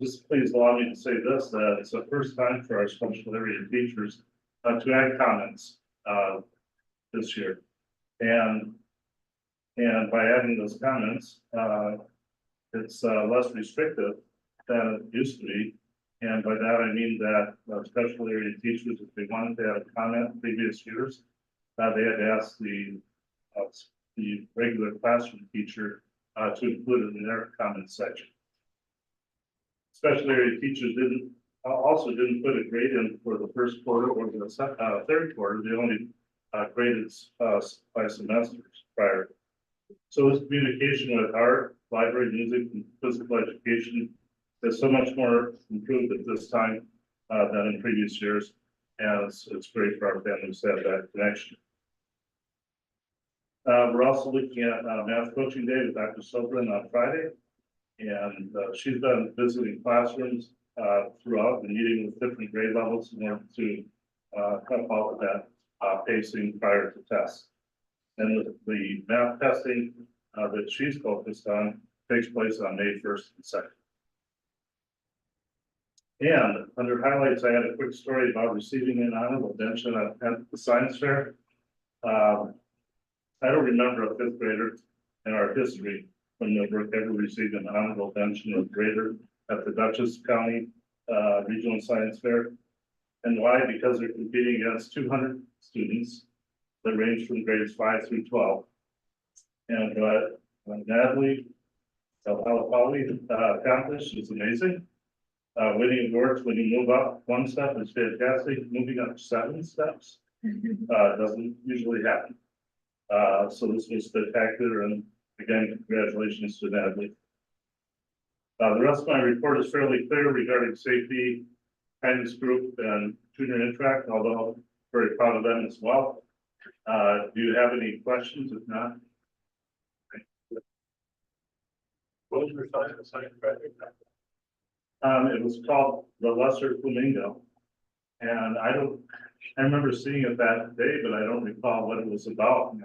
just please allow me to say this, that it's the first time for our special area teachers to add comments this year. And by adding those comments, it's less restrictive than it used to be. And by that, I mean that special area teachers, if they wanted to add a comment in previous years, they had to ask the regular classroom teacher to include it in their comment section. Special area teachers also didn't put a grade in for the first quarter or the third quarter. They only graded by semesters prior. So this communication with art, library, music, and physical education is so much more improved at this time than in previous years. And it's great for our families to have that connection. We're also looking at math coaching day with Dr. Sobrin on Friday. And she's been visiting classrooms throughout and meeting with different grade levels in order to help out with that pacing prior to tests. And the math testing that she's focused on takes place on May 1st and 2nd. And under highlights, I had a quick story about receiving an honorable mention at the science fair. I don't remember a fifth grader in our history when Millbrook ever received an honorable mention or grader at the Dutchess County Regional Science Fair. And why? Because they're competing against 200 students that range from grades 5 through 12. And Natalie Alapali accomplished is amazing. Winning awards when you move up one step is fantastic. Moving up 7 steps doesn't usually happen. So this was spectacular, and again, congratulations to Natalie. The rest of my report is fairly clear regarding safety, kindness group, and junior interact, although I'm very proud of them as well. Do you have any questions? If not, What was your science project? it was called the Lesser Flamingo. And I remember seeing it that day, but I don't recall what it was about.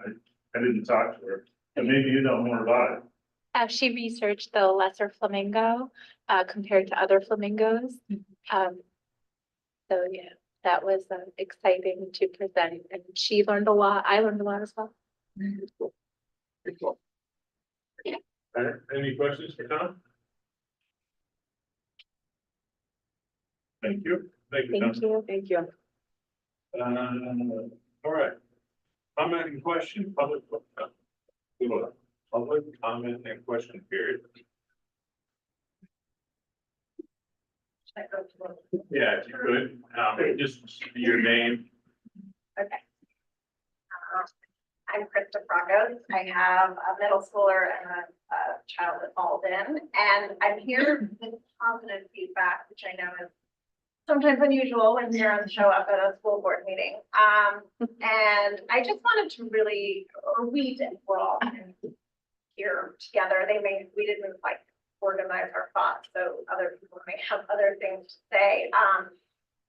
I didn't talk to her, but maybe you know more about it. She researched the lesser flamingo compared to other flamingos. So yeah, that was exciting to present, and she learned a lot. I learned a lot as well. All right, any questions for Tom? Thank you. Thank you, Tom. Thank you. Thank you. All right. Comment and question, public comment and question period. Yeah, if you could, just your name. Okay. I'm Krista Fragos. I have a middle schooler and a child at Alden, and I'm here with positive feedback, which I know is sometimes unusual when you're show up at a school board meeting. And I just wanted to really, or we did, we're all here together. We didn't like organize our thoughts, so other people may have other things to say.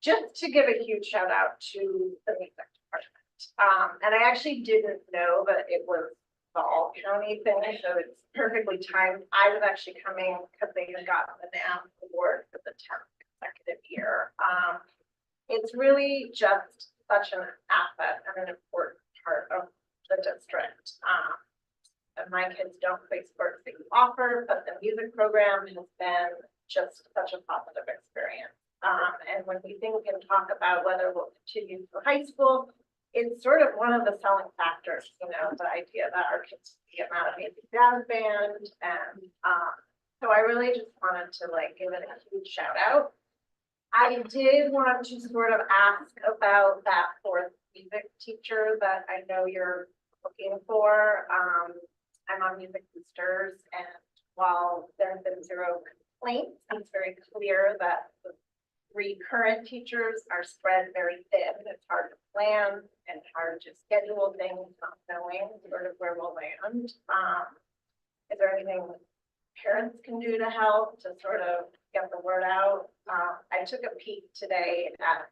Just to give a huge shout out to the music department. And I actually didn't know that it was the All County thing, so it's perfectly timed. I was actually coming because they had gotten the NAM award for the 10th consecutive year. It's really just such an asset and an important part of the district. And my kids don't play sports that you offer, but the music program has been just such a positive experience. And when we think and talk about whether we'll continue for high school, it's sort of one of the selling factors, you know, the idea that our kids see an amazing jazz band. And so I really just wanted to like give it a huge shout out. I did want to sort of ask about that fourth music teacher that I know you're looking for. I'm on Music Boosters, and while there have been 0 complaints, it's very clear that the 3 current teachers are spread very thin. It's hard to plan and hard to schedule things, not knowing sort of where we'll land. Is there anything parents can do to help to sort of get the word out? I took a peek today at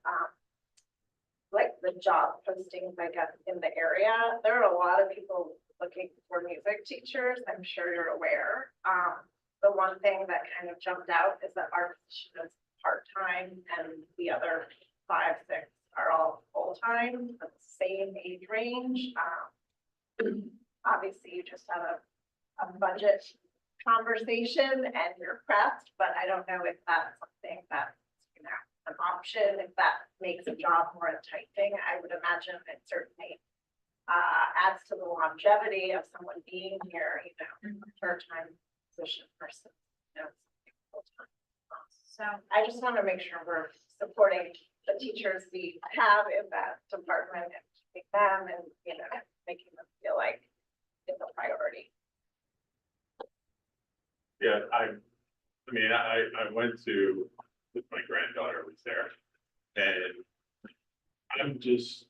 like the job postings, I guess, in the area. There are a lot of people looking for music teachers. I'm sure you're aware. The one thing that kind of jumped out is that our position is part-time and the other 5, 6 are all full-time, the same age range. Obviously you just had a budget conversation and you're pressed, but I don't know if that's something that's, you know, an option, if that makes a job more enticing. I would imagine it certainly adds to the longevity of someone being here, you know, a part-time position versus, you know, full-time. So I just want to make sure we're supporting the teachers we have in that department and keeping them and, you know, making them feel like it's a priority. Yeah, I mean, I went to, with my granddaughter was there, and I'm just,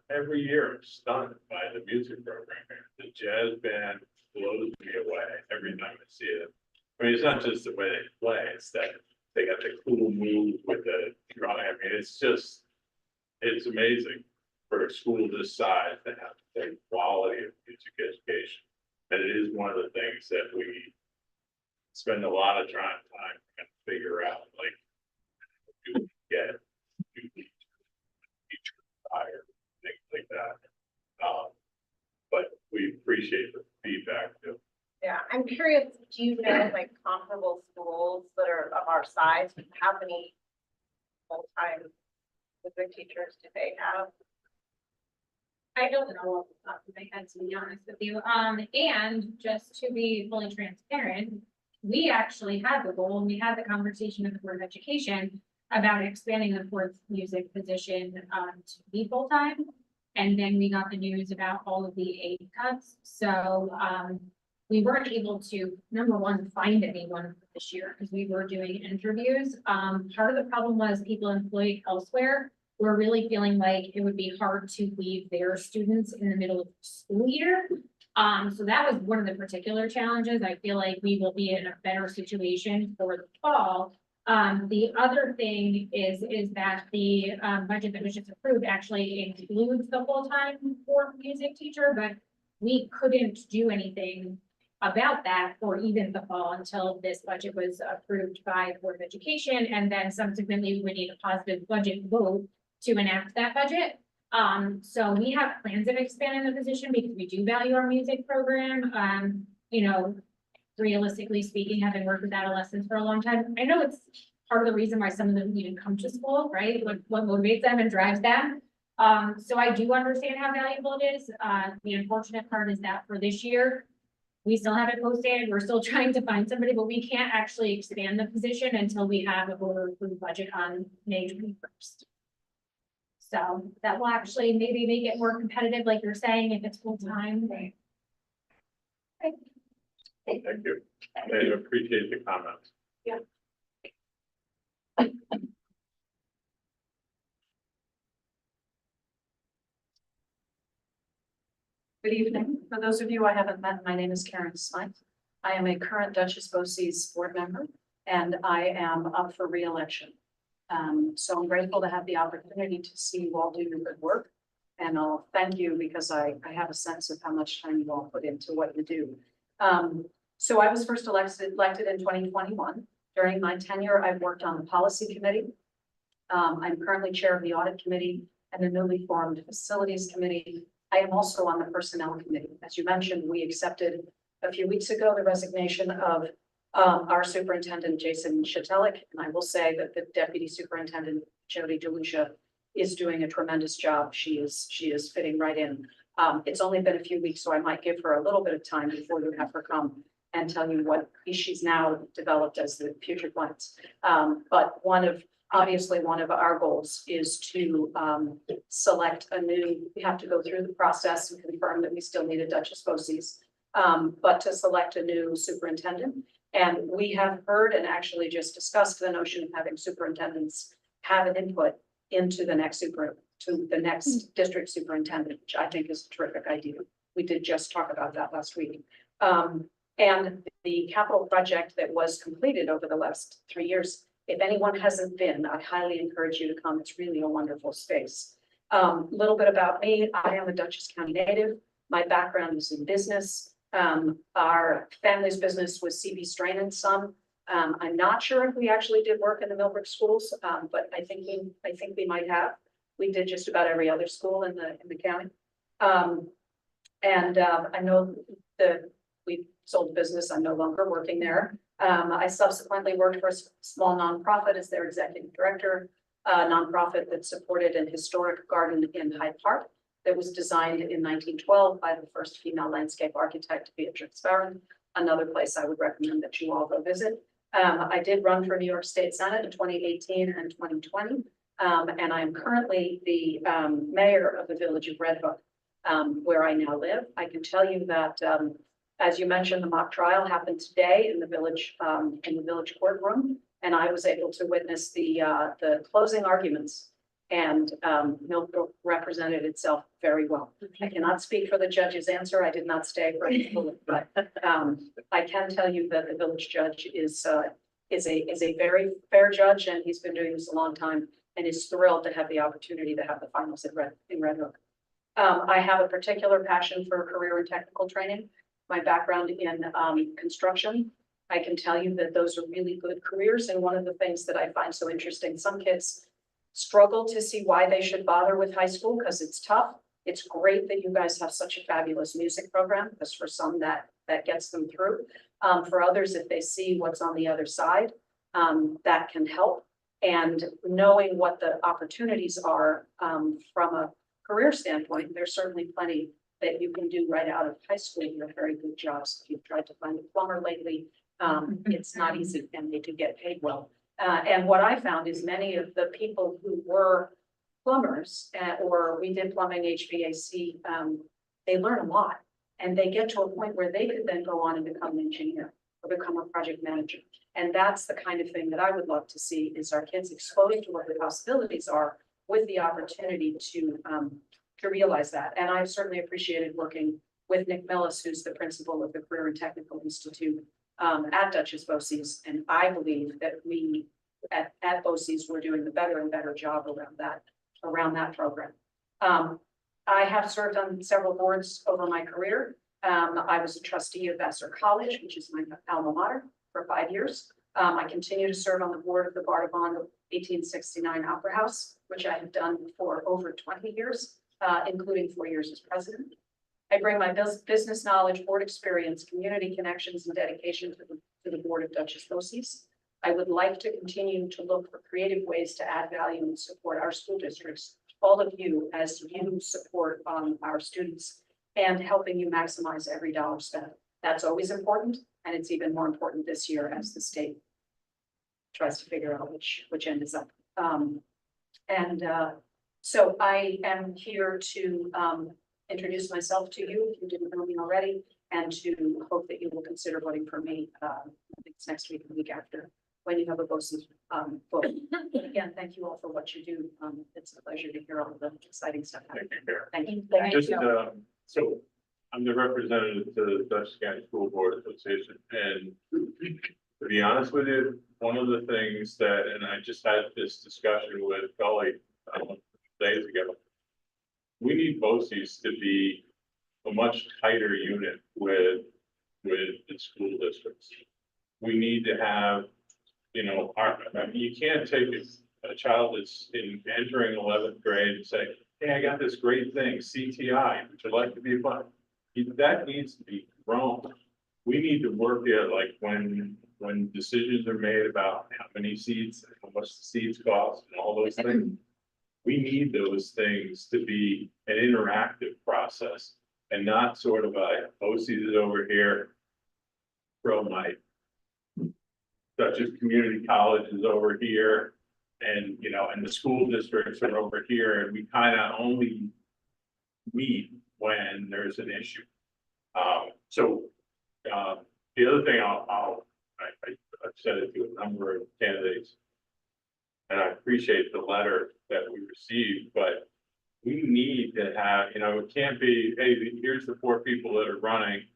every year I'm stunned by the music program here. The jazz band blows me away every time I see it. I mean, it's not just the way they play, it's that they got the cool move with the drum. I mean, it's just, it's amazing for a school this size to have the quality of music education. And it is one of the things that we spend a lot of time to figure out, like, do we get teacher hired, things like that. But we appreciate the feedback too. Yeah, I'm curious, do you know like comparable schools that are of our size, how many full-time music teachers do they have? I don't know off the top of my head, to be honest with you. And just to be fully transparent, we actually had the goal, and we had the conversation with the Board of Education about expanding the fourth music position to be full-time. And then we got the news about all of the aid cuts. So we weren't able to, number one, find anyone this year because we were doing interviews. Part of the problem was people employed elsewhere were really feeling like it would be hard to leave their students in the middle of the school year. So that was one of the particular challenges. I feel like we will be in a better situation for the fall. The other thing is that the budget that was just approved actually includes the full-time fourth music teacher, but we couldn't do anything about that for even the fall until this budget was approved by the Board of Education, and then subsequently we need a positive budget vote to enact that budget. So we have plans of expanding the position because we do value our music program. You know, realistically speaking, having worked with adolescents for a long time, I know it's part of the reason why some of them even come to school, right? What motivates them and drives them. So I do understand how valuable it is. The unfortunate part is that for this year, we still have it posted. We're still trying to find somebody, but we can't actually expand the position until we have a voter approved budget on May 21st. So that will actually maybe make it more competitive, like you're saying, if it's full time. Thank you. I appreciate the comments. Good evening. For those of you I haven't met, my name is Karen Smythe. I am a current Duchess BOCES board member, and I am up for re-election. So I'm grateful to have the opportunity to see you all do your good work. And I'll thank you because I have a sense of how much time you all put into what you do. So I was first elected in 2021. During my tenure, I've worked on the policy committee. I'm currently chair of the audit committee and the newly formed facilities committee. I am also on the personnel committee. As you mentioned, we accepted a few weeks ago the resignation of our superintendent, Jason Shatelik. And I will say that the deputy superintendent, Jody DeLucia, is doing a tremendous job. She is fitting right in. It's only been a few weeks, so I might give her a little bit of time before you have her come and tell you what she's now developed as the future plans. But obviously one of our goals is to select a new, we have to go through the process and confirm that we still need a Duchess BOCES, but to select a new superintendent. And we have heard and actually just discussed the notion of having superintendents have an input into the next district superintendent, which I think is a terrific idea. We did just talk about that last week. And the capital project that was completed over the last 3 years, if anyone hasn't been, I highly encourage you to come. It's really a wonderful space. Little bit about me. I am a Dutchess County native. My background is in business. Our family's business was C.B. Strain and Son. I'm not sure if we actually did work in the Millbrook schools, but I think we might have. We did just about every other school in the county. I know that we sold the business. I'm no longer working there. I subsequently worked for a small nonprofit as their executive director, a nonprofit that supported an historic garden in Hyde Park that was designed in 1912 by the first female landscape architect, Beatrix Farron. Another place I would recommend that you all go visit. I did run for New York State Senate in 2018 and 2020. And I'm currently the mayor of the village of Red Hook, where I now live. I can tell you that, as you mentioned, the mock trial happened today in the village courtroom, and I was able to witness the closing arguments. And Millbrook represented itself very well. I cannot speak for the judge's answer. I did not stay for it, but I can tell you that the village judge is a very fair judge, and he's been doing this a long time and is thrilled to have the opportunity to have the finals in Red Hook. I have a particular passion for career and technical training. My background in construction, I can tell you that those are really good careers. And one of the things that I find so interesting, some kids struggle to see why they should bother with high school because it's tough. It's great that you guys have such a fabulous music program, because for some that gets them through. For others, if they see what's on the other side, that can help. And knowing what the opportunities are from a career standpoint, there's certainly plenty that you can do right out of high school. You're very good jobs. If you've tried to find a plumber lately, it's not easy, and they do get paid well. And what I found is many of the people who were plumbers or we did plumbing, HVAC, they learn a lot, and they get to a point where they could then go on and become an engineer or become a project manager. And that's the kind of thing that I would love to see, is our kids exposed to what the possibilities are with the opportunity to realize that. And I've certainly appreciated working with Nick Millis, who's the principal of the Career and Technical Institute at Duchess BOCES. And I believe that we at BOCES, we're doing the better and better job around that program. I have served on several boards over my career. I was a trustee of Vassar College, which is my alma mater, for 5 years. I continue to serve on the board of the Bardavon 1869 Opera House. which I have done for over 20 years, including 4 years as president. I bring my business knowledge, board experience, community connections, and dedication to the board of Dutchess BOCES. I would like to continue to look for creative ways to add value and support our school districts, all of you, as you support our students and helping you maximize every dollar spent. That's always important, and it's even more important this year as the state tries to figure out which end is up. So I am here to introduce myself to you, if you didn't know me already, and to hope that you will consider voting for me. I think it's next week, the week after, when you have a BOCES vote. Again, thank you all for what you do. It's a pleasure to hear all of the exciting stuff. Thank you, Mayor. Thank you. Thank Just, you. so I'm the representative to the Dutchess County School Board Association, and to be honest with you, one of the things that, and I just had this discussion with Gully days ago. We need BOCES to be a much tighter unit with the school districts. We need to have, you know, I mean, you can't take a child that's entering 11th grade and say, hey, I got this great thing, CTI, would you like to be a part? That needs to be grown. We need to work it like when decisions are made about how many seats, how much the seats cost and all those things. We need those things to be an interactive process and not sort of a BOCES is over here. Pro night. Dutchess Community College is over here. And, you know, and the school districts are over here, and we kind of only meet when there's an issue. The other thing I've said it to a number of candidates, and I appreciate the letter that we received, but we need to have, you know, it can't be, hey, here's the 4 people that are running.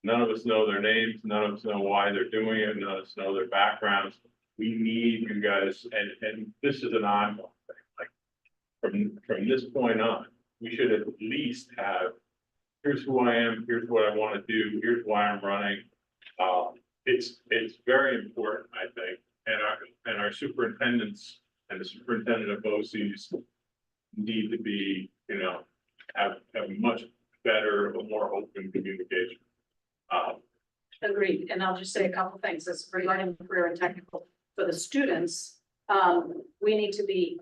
None of us know their names, none of us know why they're doing it, none of us know their backgrounds. We need you guys, and this is an ongoing thing, like from this point on, we should at least have, here's who I am, here's what I want to do, here's why I'm running. It's very important, I think, and our superintendents and the superintendent of BOCES need to be, you know, have much better, more open communication. Agreed, and I'll just say a couple things, as regarding career and technical, for the students, we need to be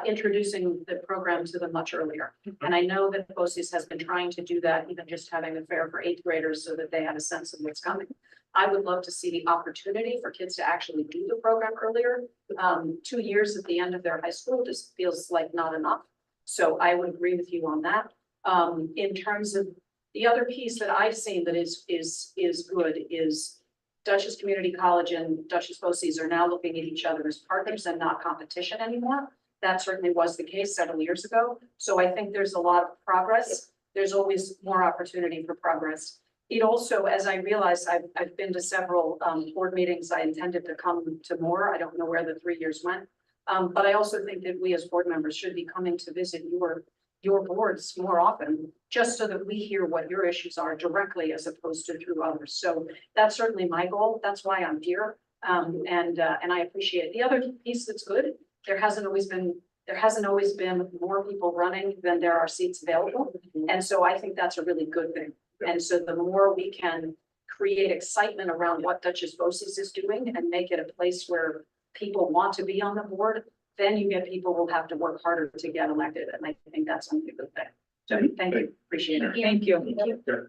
introducing the program to them much earlier. And I know that BOCES has been trying to do that, even just having a fair for 8th graders so that they have a sense of what's coming. I would love to see the opportunity for kids to actually do the program earlier. 2 years at the end of their high school just feels like not enough. So I would agree with you on that. In terms of the other piece that I've seen that is good is Dutchess Community College and Dutchess BOCES are now looking at each other as partners and not competition anymore. That certainly was the case several years ago. So I think there's a lot of progress. There's always more opportunity for progress. It also, as I realized, I've been to several board meetings. I intended to come to more. I don't know where the 3 years went. But I also think that we as board members should be coming to visit your boards more often, just so that we hear what your issues are directly as opposed to through others. So that's certainly my goal. That's why I'm here. And I appreciate it. The other piece that's good, there hasn't always been more people running than there are seats available. And so I think that's a really good thing. And so the more we can create excitement around what Dutchess BOCES is doing and make it a place where people want to be on the board, then you get people who will have to work harder to get elected. And I think that's only a good thing. So thank you. Appreciate it. Thank you.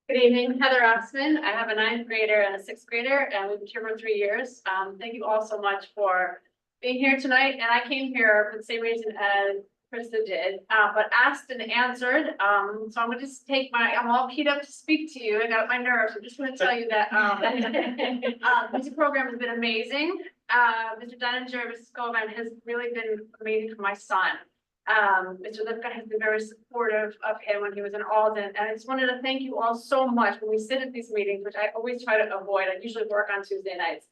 Good evening, Heather Oxman. I have a 9th grader and a 6th grader, and we've been here for 3 years. Thank you all so much for being here tonight. And I came here for the same reason as Krista did, but asked and answered. So I'm gonna just I'm all keyed up to speak to you. I got my nerves. I'm just gonna tell you that music program has been amazing. Mr. Dunninger, Mrs. Goldman has really been amazing for my son. Mr. Lipka has been very supportive of him when he was in Alden. And I just wanted to thank you all so much when we sit at these meetings, which I always try to avoid. I usually work on Tuesday nights.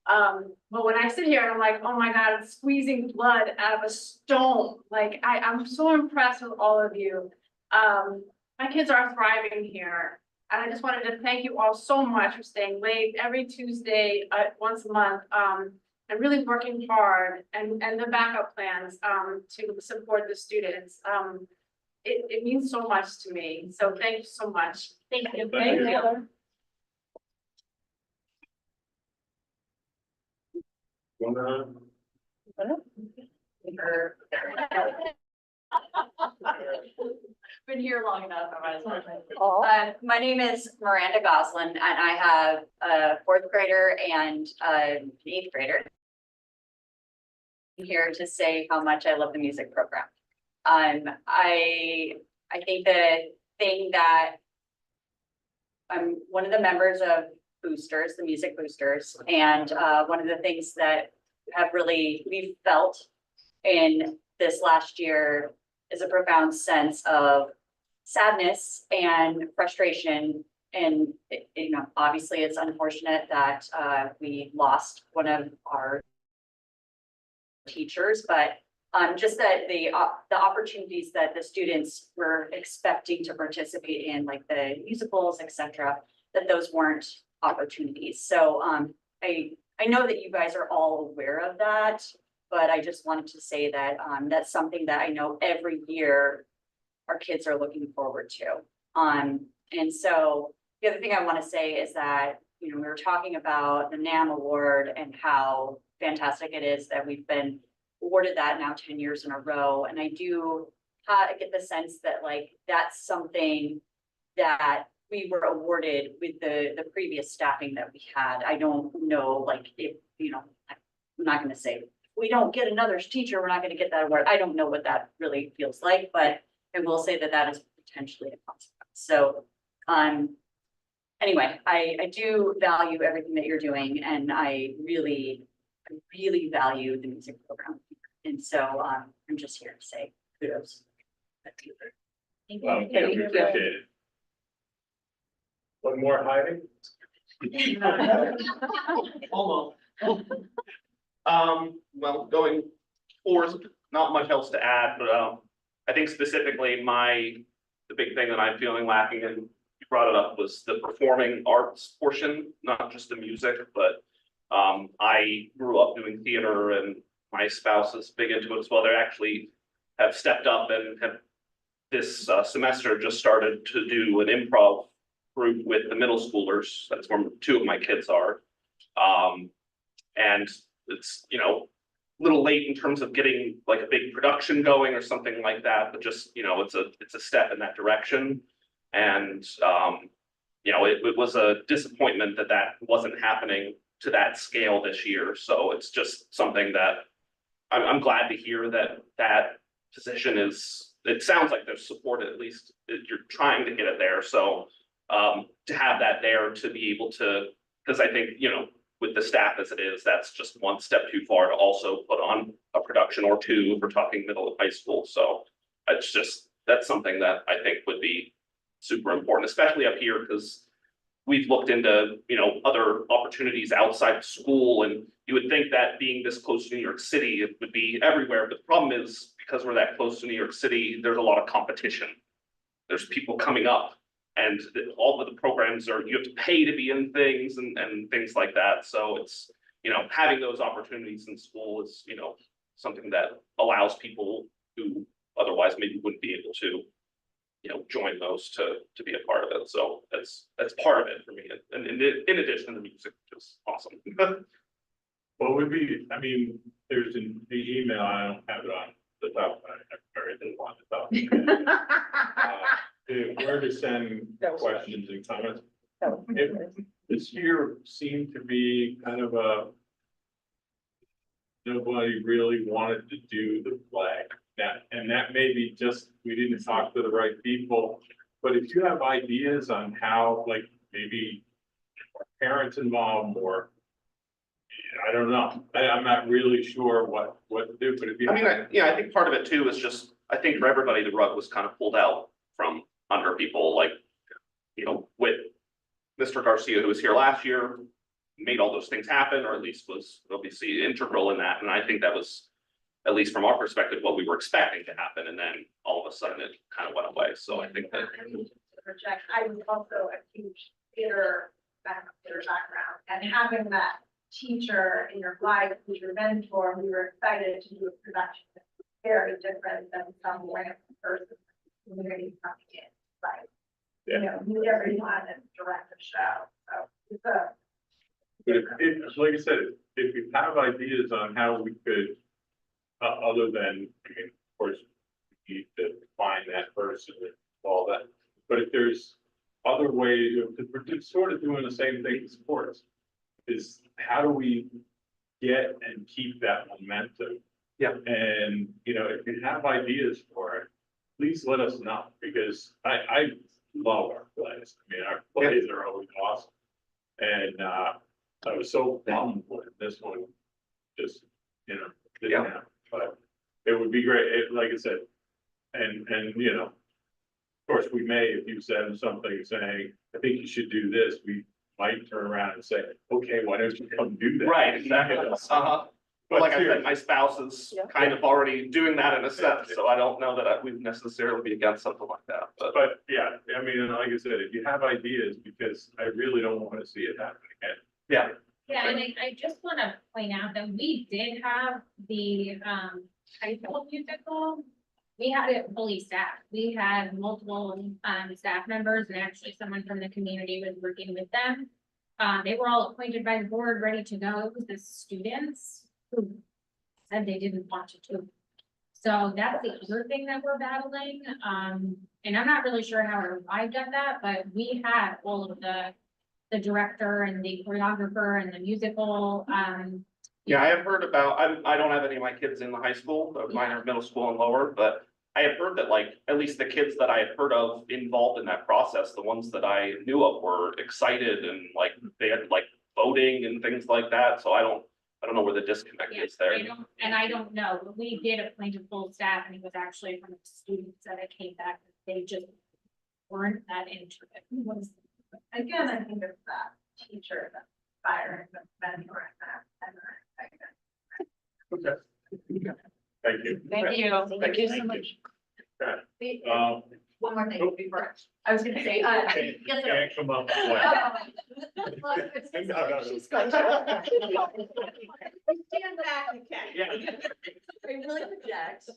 But when I sit here and I'm like, oh my God, I'm squeezing blood out of a stone. Like I'm so impressed with all of you. My kids are thriving here. And I just wanted to thank you all so much for staying late every Tuesday, once a month, and really working hard and the backup plans, to support the students. It means so much to me. So thank you so much. Thank you. Thank you. Wanna- Been here long enough, I might as well. My name is Miranda Goslin, and I have a fourth grader and an eighth grader. I'm here to say how much I love the music program. I think the thing that I'm one of the members of Boosters, the Music Boosters, and one of the things that we've felt in this last year is a profound sense of sadness and frustration. And, you know, obviously it's unfortunate that we lost one of our teachers, but just that the opportunities that the students were expecting to participate in, like the musicals, etc., that those weren't opportunities. So I know that you guys are all aware of that, but I just wanted to say that that's something that I know every year our kids are looking forward to. And so the other thing I want to say is that, you know, we were talking about the NAM award and how fantastic it is that we've been awarded that now 10 years in a row. And I do get the sense that like that's something that we were awarded with the previous staffing that we had. I don't know, like, if, you know, I'm not going to say we don't get another teacher, we're not going to get that award. I don't know what that really feels like, but I will say that that is potentially a consequence. So, anyway, I do value everything that you're doing, and I really value the music program. And so, I'm just here to say kudos. Well, yeah, we appreciate it. One more hiding? Almost. Well, going forward, not much else to add, but I think specifically the big thing that I'm feeling lacking, and you brought it up, was the performing arts portion, not just the music, but I grew up doing theater, and my spouse is big into it as well. They actually have stepped up and have this semester just started to do an improv group with the middle schoolers. That's where two of my kids are. And it's, you know, a little late in terms of getting like a big production going or something like that, but just, you know, it's a step in that direction. And, you know, it was a disappointment that that wasn't happening to that scale this year. So it's just something that I'm glad to hear that that position is, it sounds like there's support, at least you're trying to get it there. So to have that there, to be able to, because I think, you know, with the staff as it is, that's just one step too far to also put on a production or two if we're talking middle and high school. So it's just, that's something that I think would be super important, especially up here, because we've looked into, you know, other opportunities outside of school, and you would think that being this close to New York City, it would be everywhere. But the problem is, because we're that close to New York City, there's a lot of competition. There's people coming up, and all of the programs are, you have to pay to be in things and things like that. So it's, you know, having those opportunities in school is, you know, something that allows people who otherwise maybe wouldn't be able to, you know, join those to be a part of it. So that's part of it for me. And in addition to the music, which is awesome. What would be, I mean, there's the email, I don't have it on the top, I really didn't want to talk. Where to send questions and comments. This year seemed to be kind of a, nobody really wanted to do the flag. And that may be just, we didn't talk to the right people, but if you have ideas on how, like, maybe parents involved, or I don't know, I'm not really sure what to do, but if you. I mean, I think part of it too is just, I think for everybody, the rug was kind of pulled out from under people, like, you know, with Mr. Garcia, who was here last year, made all those things happen, or at least was obviously integral in that. And I think that was, at least from our perspective, what we were expecting to happen. And then all of a sudden it kind of went away. So I think that project, I was also a huge theater background, and having that teacher in your life, who's your mentor, we were excited to do a production that's very different than some random person community coming in, like, you know, meet everyone and direct the show, so it's a. But if, like I said, if you have ideas on how we could, other than, I mean, of course, we need to find that person and all that. But if there's other ways, because we're just sort of doing the same thing in sports, is how do we get and keep that momentum? Yeah. And, you know, if you have ideas for it, please let us know, because I love our plays. I mean, our plays are always awesome. And, I was so bummed when this one just, you know, didn't happen, but it would be great, like I said. And, you know, of course, we may, if you send something saying, I think you should do this, we might turn around and say, okay, why don't you come do that? Right, exactly. You know, Uh-huh. But Like I said, seriously, my spouse is kind of already doing that in a sense, so I don't know that we'd necessarily be against something like that, but. But yeah, I mean, and like I said, if you have ideas, because I really don't want to see it happen again. Yeah. Yeah, and I just want to point out that we did have the, high school musical. We had it fully staffed. We had multiple, staff members, and actually someone from the community was working with them. They were all appointed by the board, ready to go. It was the students who said they didn't want to do. So that's the other thing that we're battling. And I'm not really sure how I arrived at that, but we had all of the director and the choreographer and the musical, Yeah, I have heard about, I don't have any of my kids in the high school, but mine are middle school and lower, but I have heard that like, at least the kids that I had heard of involved in that process, the ones that I knew of were excited and like, they had like voting and things like that, so I don't know where the disconnect yeah, is there. I don't know, but we did appoint a full staff, and it was actually from the students that it came back, they just weren't that into it. Again, I think it's that teacher, that fire, the mentor, Okay. Thank you. Thank you. Thank you so much. Okay. One more thing before, I was gonna say, Can't yes, sir. can't come up with what? Well, it's- No, no, no. she's going to- Stand back, you can. Yeah. I really project.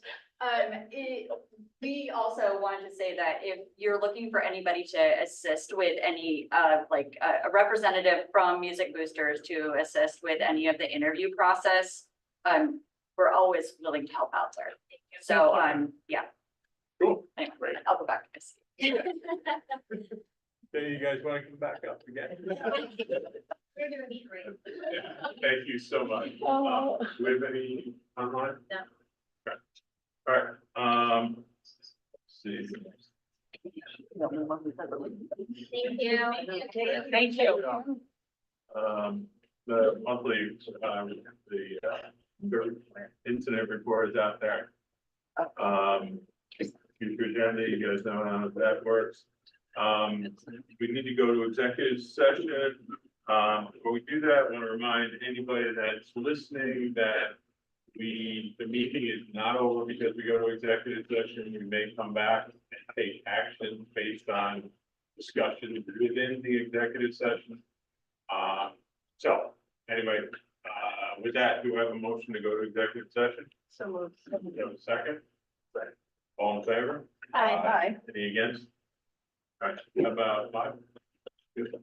We also wanted to say that if you're looking for anybody to assist with any, like a representative from Music Boosters to assist with any of the interview process, we're always willing to help out there. So, yeah. Cool. Anyway, Great. I'll go back to my seat. Then you guys want to come back up again? You're doing great. Thank you so much. Oh. Do we have any online? No. Okay. All right, let's see. Thank you. Thank you. The monthly, the incident report is out there. Future agenda, you guys know how that works. We need to go to executive session. Before we do that, I want to remind anybody that's listening that the meeting is not over because we go to executive session. We may come back and take action based on discussion within the executive session. So anyway, with that, do I have a motion to go to executive session? So moved. Do you have a second? All in favor? Aye. Any against? All right, how about five? Good.